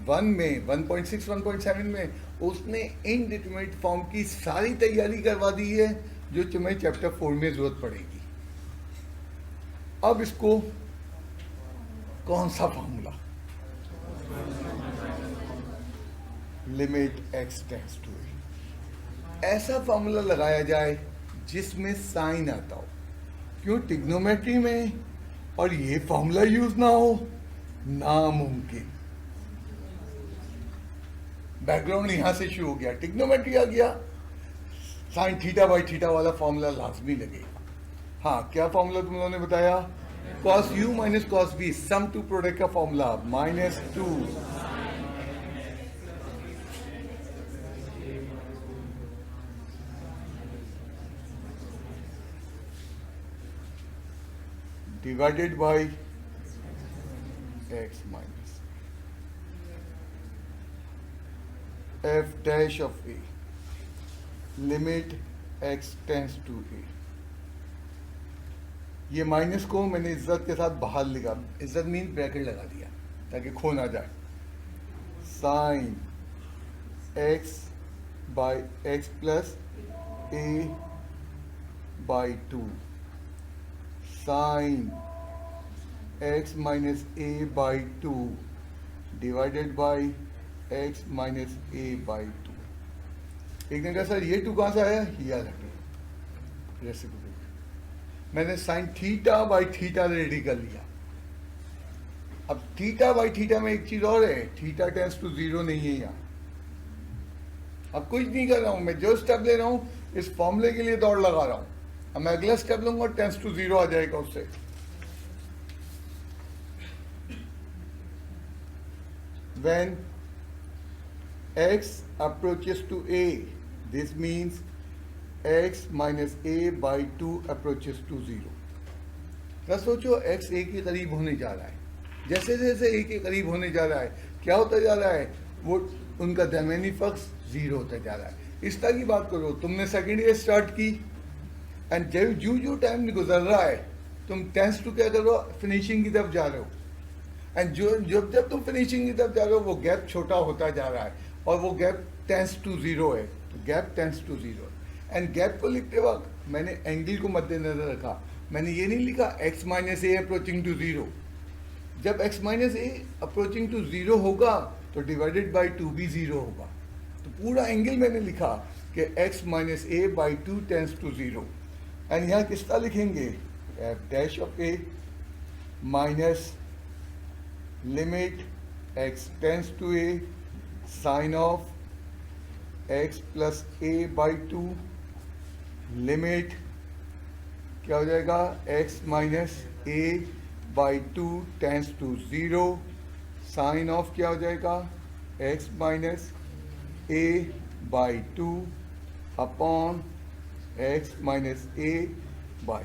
1 में 1.6 1.7 में उसने इनडिटरमिनेट फॉर्म की सारी तैयारी करवा दी है, जो तुम्हें चैप्टर 4 में जरूरत पड़ेगी। अब इसको कौन सा formula, limit x tends to a, ऐसा फॉर्मूला लगाया जाए जिसमें साइन आता हो, क्यों ट्रिग्नोमेट्री में और ये फॉर्मूला यूज ना हो, नामुमकिन। बैकग्राउंड यहां से शुरू हो गया, ट्रिग्नोमेट्री आ गया, साइन थीटा बाई थीटा वाला फॉर्मूला लाजमी लगेगा। हाँ क्या फॉर्मूला तुम लोगों ने बताया, cos u minus cos v, sum to product का formula -2 divided by x minus f dash of a, limit x tends to a। ये माइनस को मैंने इज्जत के साथ बाहर लिखा, इज्जत मीन ब्रैकेट लगा दिया ताकि खो ना जाए, sine x by x plus a by 2 sine x minus a by 2 divided by x minus a by 2। एक ने कहा सर ये 2 कहाँ से आया, ये अलग रेसिप्रोकल, मैंने sign theta by theta ready कर लिया। अब थीटा बाई थीटा में एक चीज और है, थीटा टेंस टू 0 नहीं है यहाँ। अब कुछ नहीं कर रहा हूं मैं, जो स्टेप ले रहा हूं इस फॉर्मूले के लिए दौड़ लगा रहा हूं। अब मैं अगला स्टेप लूंगा, टेंस टू 0 आ जाएगा उससे, when x approaches to a, this means x minus a by 2 approaches to 0. तो सोचो x a के करीब होने जा रहा है, जैसे जैसे a के करीब होने जा रहा है क्या होता जा रहा है, वो उनका दरमियानी फ़र्क 0 होता जा रहा है. इस तरह की बात करो, तुमने सेकेंड ईयर स्टार्ट की एंड जो टाइम गुजर रहा है तुम टेंस टू क्या कर रहे हो, फिनिशिंग की तरफ जा रहे हो. एंड जब तुम फिनिशिंग की तरफ जा रहे हो वो गैप छोटा होता जा रहा है और वो गैप टेंस टू 0 है. तो gap tends to 0 and gap को लिखते वक्त मैंने एंगल को मद्देनजर रखा. मैंने ये नहीं लिखा x minus A approaching to 0. जब x minus A approaching to 0 होगा तो डिवाइडेड बाई 2 भी 0 होगा. तो पूरा एंगल मैंने लिखा कि x minus A by 2 tends to 0. And यहाँ किस तरह लिखेंगे, F dash of A minus limit x tends to a sine of x plus a by 2 limit क्या हो जाएगा, x minus a by 2 tends to 0 sine of क्या हो जाएगा, x minus a by 2 upon x minus a by 2.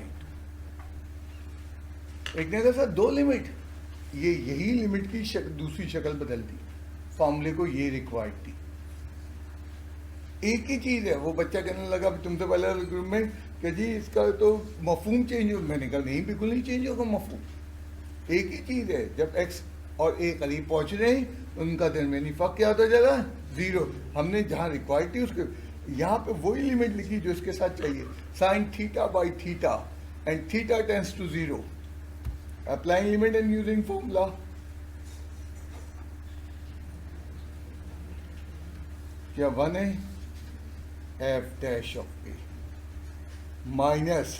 एक ने कहा दो लिमिट, यही लिमिट की दूसरी शक्ल बदल दी. फॉर्मूले को ये रिक्वायर्ड थी. एक ही चीज है. वो बच्चा कहने लगा तुमसे पहले ग्रुप में कि जी इसका तो मफहूम चेंज हो. मैंने कहा नहीं, बिल्कुल नहीं चेंज होगा मफहूम. एक ही चीज है. जब x और a करीब पहुंच रहे हैं उनका दरमियानी फ़र्क क्या होता जाएगा, 0. हमने जहाँ रिक्वायर्ड थी उसके यहाँ पे वही लिमिट लिखी जो इसके साथ चाहिए, sine theta by theta and theta tends to 0. Applying limit and using formula. क्या 1 है, F dash of A minus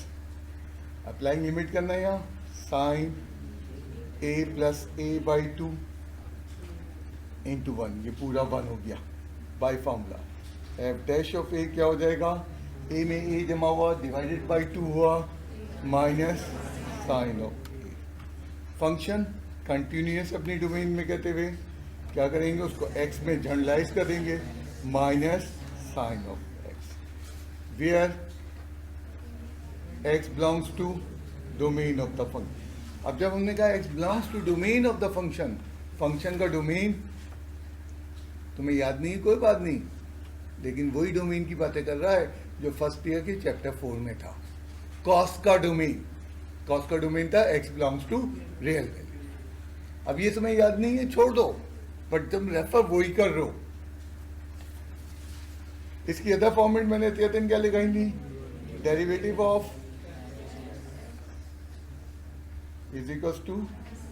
applying limit करना है यहाँ, sine a plus a by 2 into 1. ये पूरा 1 हो गया by formula. F dash of a क्या हो जाएगा, a में a जमा हुआ डिवाइडेड बाई 2 हुआ minus sine of a. Function continuous अपनी डोमेन में कहते हुए क्या करेंगे, उसको x में जनरलाइज कर देंगे minus sine of x, where x belongs to domain of the function. अब जब हमने कहा x belongs to domain of the function, function का डोमेन तुम्हें याद नहीं, कोई बात नहीं, लेकिन वही डोमेन की बातें कर रहा है जो फर्स्ट ईयर के चैप्टर 4 में था. कॉस का डोमेन, कॉस का डोमेन था x belongs to real value. अब ये तुम्हें याद नहीं है, छोड़ दो, बट तुम रेफर वही कर रहे हो. इसकी अदर फॉर्मेट मैंने एहतियातन क्या लिखाई थी, derivative of is equals to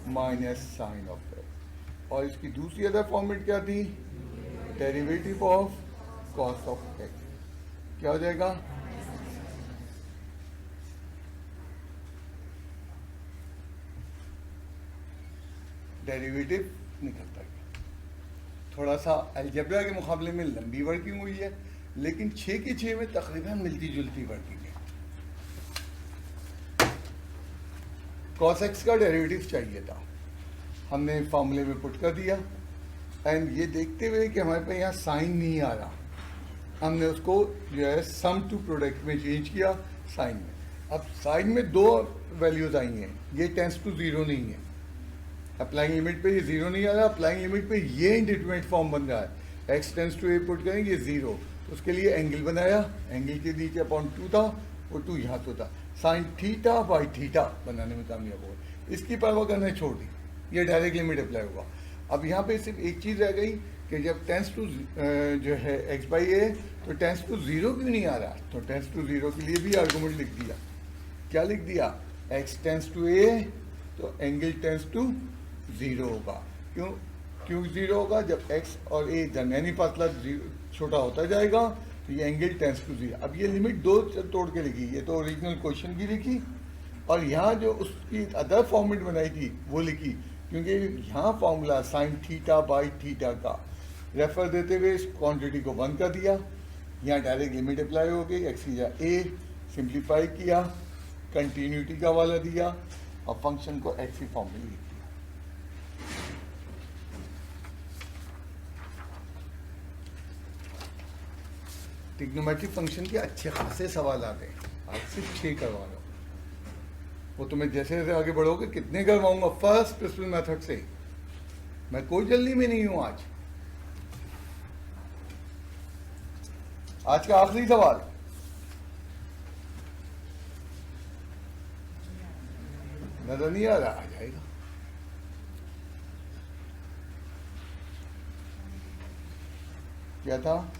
minus sine of x. और इसकी दूसरी अदर फॉर्मेट क्या थी, derivative of cos of x. क्या हो जाएगा, डेरिवेटिव निकलता है. थोड़ा सा अलजेब्रा के मुकाबले में लंबी वर्किंग हुई है, लेकिन 6 के 6 में तकरीबन मिलती जुलती वर्किंग है. कॉस एक्स का डेरिवेटिव चाहिए था, हमने फॉर्मूले में पुट कर दिया. एंड ये देखते हुए कि हमारे पास यहाँ साइन नहीं आ रहा, हमने उसको जो है सम टू प्रोडक्ट में चेंज किया साइन में. अब साइन में 2 वैल्यूज आई हैं, ये टेंस टू 0 नहीं है. अप्लाइंग लिमिट पे ये 0 नहीं आ रहा, अप्लाइंग लिमिट पे ये इंडिटरमिनेट फॉर्म बन रहा है. x tends to a put करेंगे 0, उसके लिए एंगल बनाया, एंगल के नीचे अपॉन 2 था, वो 2 यहाँ तो था. साइन थीटा बाई थीटा बनाने में कामयाब हो, इसकी परवाह करना छोड़ दी, ये डायरेक्ट लिमिट अप्लाई हुआ. अब यहाँ पे सिर्फ एक चीज़ रह गई कि जब टेंस टू जो है x बाई ए, तो टेंस टू 0 क्यों नहीं आ रहा, तो टेंस टू 0 के लिए भी आर्गूमेंट लिख दिया. क्या लिख दिया, x टेंस टू ए तो एंगल टेंस टू 0 होगा. क्यों 0 होगा, जब x और a दरमियानी फासला छोटा होता जाएगा तो ये एंगल टेंस टू 0. अब ये लिमिट 2 तोड़ के लिखी, ये तो ओरिजिनल क्वेश्चन की लिखी, और यहाँ जो उसकी अदर फॉर्मेट बनाई थी वो लिखी, क्योंकि यहाँ formula sine theta by theta का रेफर देते हुए इस क्वांटिटी को 1 कर दिया. यहाँ डायरेक्ट लिमिट अप्लाई हो गई, एक्स की जगह a सिंप्लीफाई किया, कंटिन्यूटी का वाला दिया और फंक्शन को एक्स की फॉर्म में लिख दिया. ट्रिग्नोमेट्रिक फंक्शन के अच्छे खासे सवाल आते हैं, आज सिर्फ 6 करवा रहा हूँ। वो तुम्हें जैसे जैसे आगे बढ़ोगे कितने करवाऊंगा फर्स्ट प्रिंसिपल मेथड से, मैं कोई जल्दी में नहीं हूं। आज का आखिरी सवाल, नजर नहीं आ रहा, आ जाएगा। क्या था?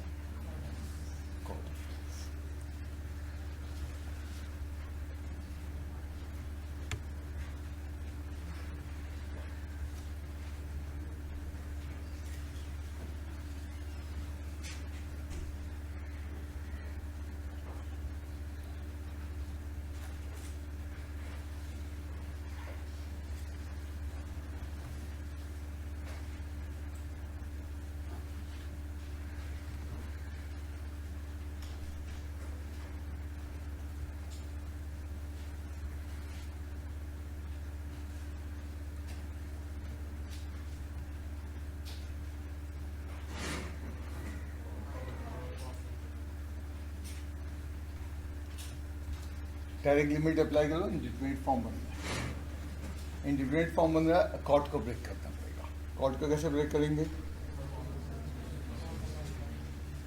डायरेक्ट लिमिट अप्लाई करो, इंडिटरमिनेट फॉर्म बन रहा है। इंडिटरमिनेट फॉर्म बन रहा है, कॉर्ड को ब्रेक करना पड़ेगा। कॉर्ड को कैसे ब्रेक करेंगे?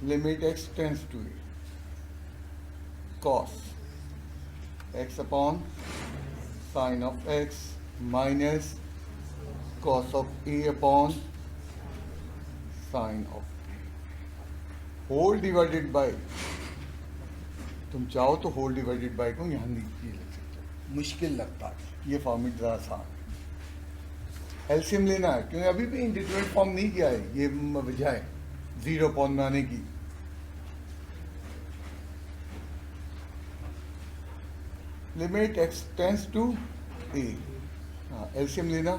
Limit x tends to a cos x upon sine of x minus cos of a upon sine of a, whole divided by, तुम चाहो तो होल डिवाइडेड बाय को यहाँ नीचे लिख सकते हो, मुश्किल लगता है ये फॉर्मेट ज़रा आसान है। एलसीएम लेना है क्योंकि अभी भी इंडिटरमिनेट फॉर्म नहीं किया है, ये वजह है 0 पॉइंट में आने की। Limit x tends to a, LCM लेना,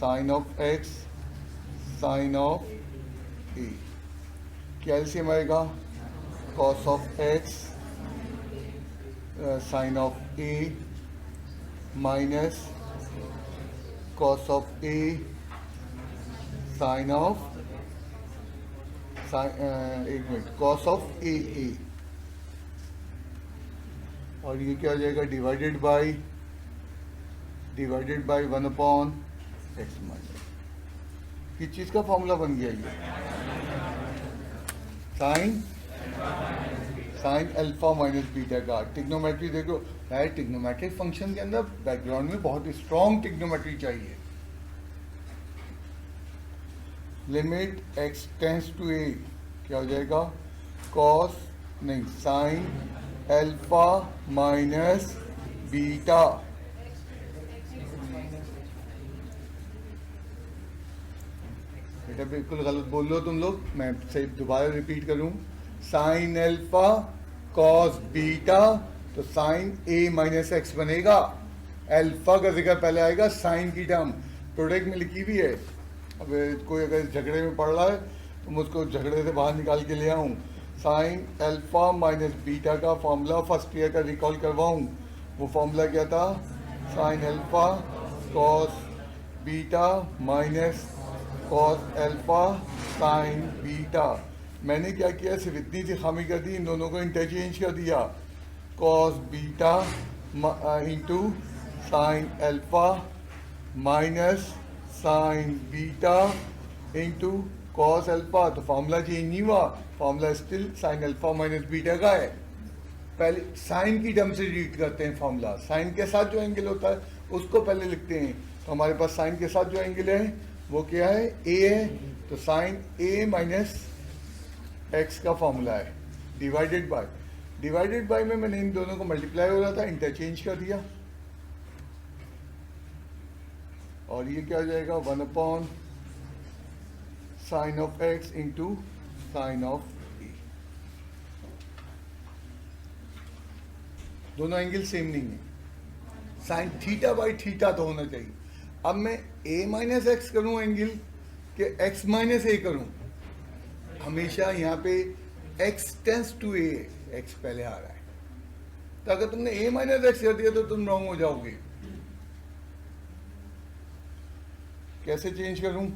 sine of x sine of a, क्या एलसीएम आएगा? cos of x sin of a minus cos of a sin of एक मिनट, cos of a, और ये क्या हो जाएगा? Divided by 1 upon x minus, किस चीज़ का फॉर्मूला बन गया ये? साइन अल्फा माइनस बीटा का। ट्रिग्नोमेट्री देखो है, ट्रिग्नोमेट्रिक फंक्शन के अंदर बैकग्राउंड में बहुत स्ट्रॉन्ग ट्रिग्नोमेट्री चाहिए। लिमिट एक्स टेंड्स टू ए, क्या हो जाएगा? कॉस नहीं, साइन अल्फा माइनस बीटा, बेटा बिल्कुल गलत बोल रहे हो तुम लोग, मैं सही दोबारा रिपीट करूं। साइन अल्फा कॉस बीटा, तो साइन ए माइनस एक्स बनेगा, अल्फा का जिक्र पहले आएगा, साइन की टर्म प्रोडक्ट में लिखी हुई है। अब कोई अगर झगड़े में पड़ रहा है तो मैं उसको झगड़े से बाहर निकाल के ले आऊँ। साइन अल्फा माइनस बीटा का फॉर्मूला फर्स्ट ईयर का रिकॉल करवाऊँ, वो फॉर्मूला क्या था? Sine alpha cos beta minus cos alpha sign beta. मैंने क्या किया? सिर्फ इतनी सी खामी कर दी, इन दोनों को इंटरचेंज कर दिया, cos beta into sine alpha minus sign beta into cos alpha, तो फार्मूला चेंज नहीं हुआ, formula still sine alpha minus beta का है। पहले साइन की टर्म से रीड करते हैं फार्मूला, साइन के साथ जो एंगल होता है उसको पहले लिखते हैं। तो हमारे पास साइन के साथ जो एंगल है वो क्या है? ए है, तो साइन ए माइनस एक्स का फॉर्मूला है, डिवाइडेड बाय में मैंने इन दोनों को मल्टीप्लाई हो रहा था, इंटरचेंज कर दिया, और ये क्या हो जाएगा? 1 upon sine of x into sine of a. दोनों एंगल सेम नहीं है, साइन थीटा बाई थीटा तो होना चाहिए। अब मैं ए माइनस एक्स करूं एंगल कि एक्स माइनस ए करूं? हमेशा यहाँ पे x tends to a, x पहले आ रहा है, तो अगर तुमने ए माइनस एक्स कर दिया तो तुम रॉन्ग हो जाओगे। कैसे चेंज करूं?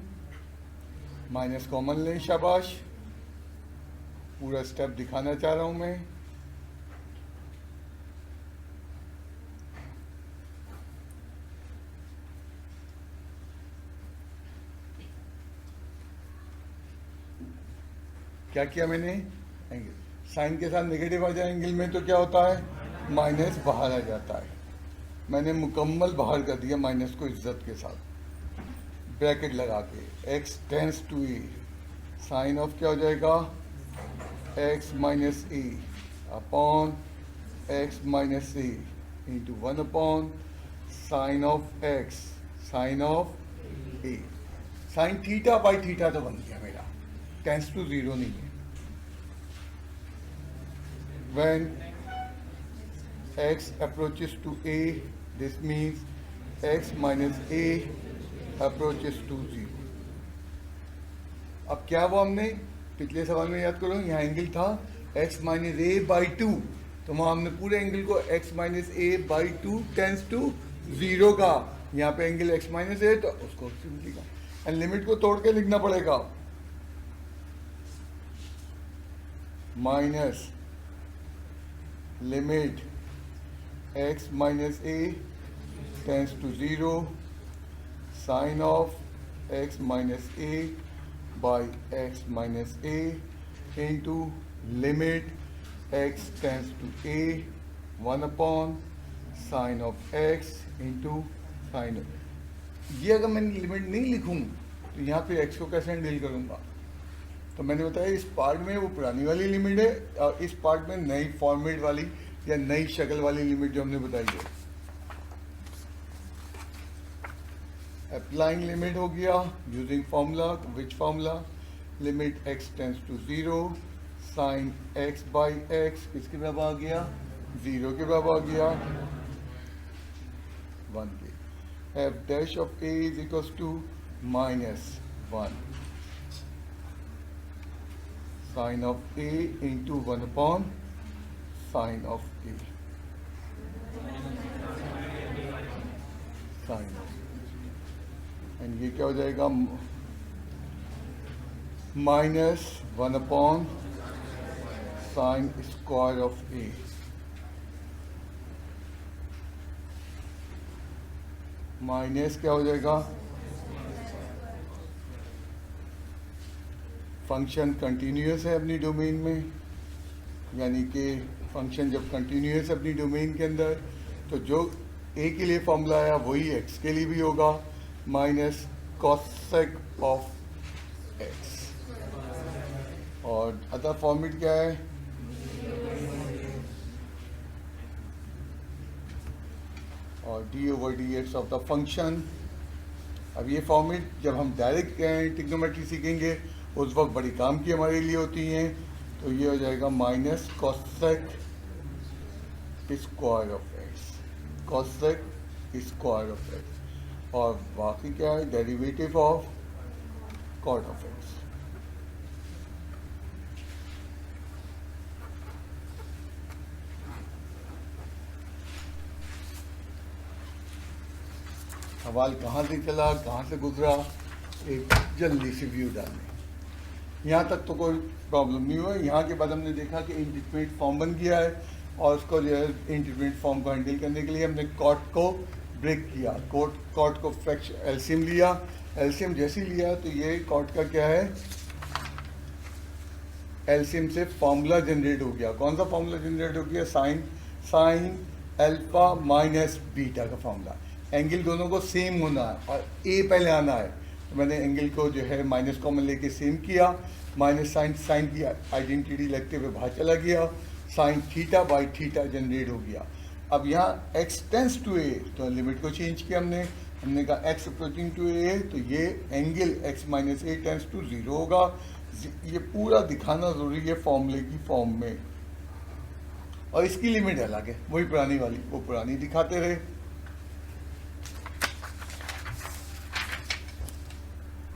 माइनस कॉमन लें, शाबाश, पूरा स्टेप दिखाना चाह रहा हूं मैं। क्या किया मैंने, एंगल साइन के साथ नेगेटिव आ जाए एंगल में तो क्या होता है, माइनस बाहर आ जाता है। मैंने मुकम्मल बाहर कर दिया माइनस को इज्जत के साथ, ब्रैकेट लगा के, x tends to a, sine of क्या हो जाएगा, x minus a upon x minus a into 1 upon sine of x, sine of a, sine theta by theta तो बन गया मेरा, टेंस टू 0 नहीं है। When x approaches to a, this means x minus a approaches to 0. अब क्या वो हमने पिछले सवाल में याद करो, यहाँ एंगल था x माइनस ए बाई 2, तो वहाँ हमने पूरे एंगल को x minus A by 2 tends to 0 का, यहाँ पे एंगल x माइनस ए तो उसको सिंपली का, एंड लिमिट को तोड़ के लिखना पड़ेगा, minus limit x minus a tends to 0 sine of x minus a by x minus a into limit x tends to a 1 upon sine of x into sine of, ये अगर मैंने limit नहीं लिखूं तो यहाँ पे x को कैसे हैंडल करूँगा, तो मैंने बताया इस पार्ट में वो पुरानी वाली लिमिट है और इस पार्ट में नई फॉर्मेट वाली या नई शक्ल वाली लिमिट जो हमने बताई है। अप्लाइंग लिमिट हो गया using formula, which formula, limit x tends to 0 sine x by x किसके बराबर आ गया, 0 के बराबर आ गया, 1 के। F dash of a is equal to minus 1 sine of a into 1 upon sine of a, sine and ये क्या हो जाएगा, minus 1 upon sine square of a, minus क्या हो जाएगा, फंक्शन कंटिन्यूअस है अपनी डोमेन में, यानी कि फंक्शन जब कंटिन्यूअस है अपनी डोमेन के अंदर तो जो a के लिए फॉर्मूला आया वही x के लिए भी होगा, माइनस कॉसेक ऑफ x, और अदर फॉर्मेट क्या है, और d over D x of the function. अब ये फॉर्मेट जब हम डायरेक्ट ट्रिग्नोमेट्री सीखेंगे उस वक्त बड़ी काम की हमारे लिए होती हैं, तो ये हो जाएगा minus cosec square of x, cosec square of x, और बाकी क्या है, derivative of cot of x. सवाल कहाँ से चला, कहाँ से गुजरा, एक जल्दी से व्यू डालने। यहाँ तक तो कोई प्रॉब्लम नहीं हुआ। यहाँ के बाद हमने देखा कि इंडिटरमिनेट फॉर्म बन गया है और उसको जो है इंडिटरमिनेट फॉर्म को हैंडल करने के लिए हमने कॉट को ब्रेक किया, कॉट को फ्रैक्शन एलसीएम लिया, एलसीएम जैसे ही लिया तो ये कॉट का क्या है, एलसीएम से फॉर्मूला जनरेट हो गया। कौन सा फॉर्मूला जनरेट हो गया, साइन अल्फा माइनस बीटा का फॉर्मूला। एंगल दोनों को सेम होना है और ए पहले आना है, तो मैंने एंगल को जो है माइनस कॉमन लेके सेम किया, माइनस साइन की आइडेंटिटी लगते हुए बाहर चला गया, sine theta by theta generate हो गया। अब यहाँ x टेंस टू ए तो लिमिट को चेंज किया हमने कहा x अप्रोचिंग टू ए तो ये angle x minus a tends to 0 होगा। ये पूरा दिखाना जरूरी है फॉर्मूले की फॉर्म में, और इसकी लिमिट अलग है, वही पुरानी वाली, वो पुरानी दिखाते रहे।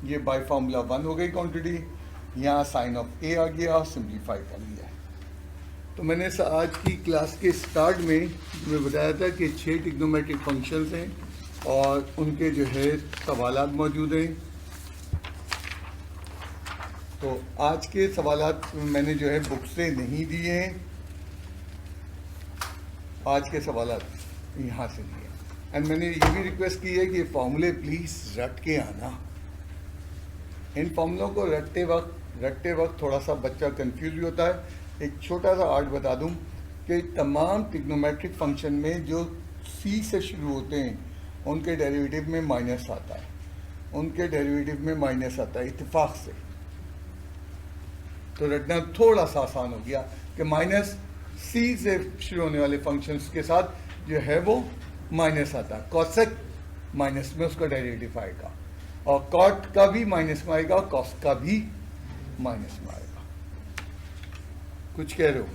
ये बाय फॉर्मूला 1 हो गई क्वांटिटी, यहाँ साइन ऑफ ए आ गया, सिंप्लीफाई कर लिया। तो मैंने आज की क्लास के स्टार्ट में मैं बताया था कि 6 ट्रिग्नोमेट्रिक फंक्शंस हैं और उनके जो है सवालात मौजूद हैं। तो आज के सवालात मैंने जो है बुक से नहीं दिए हैं, आज के सवालात यहाँ से लिए। एंड मैंने ये भी रिक्वेस्ट की है कि फॉर्मूले प्लीज़ रट के आना। इन फॉर्मूलों को रटते वक्त थोड़ा सा बच्चा कंफ्यूज भी होता है। एक छोटा सा आर्ट बता दूं कि तमाम ट्रिग्नोमेट्रिक फंक्शन में जो सी से शुरू होते हैं उनके डेरिवेटिव में माइनस आता है, उनके डेरिवेटिव में माइनस आता है इत्तेफाक से। तो रटना थोड़ा सा आसान हो गया कि माइनस सी से शुरू होने वाले फंक्शंस के साथ जो है वो माइनस आता है। कॉसेक माइनस में उसका डेरिवेटिव आएगा, और कॉट का भी माइनस में आएगा, और कॉस का भी माइनस में आएगा। कुछ कह रहे हो?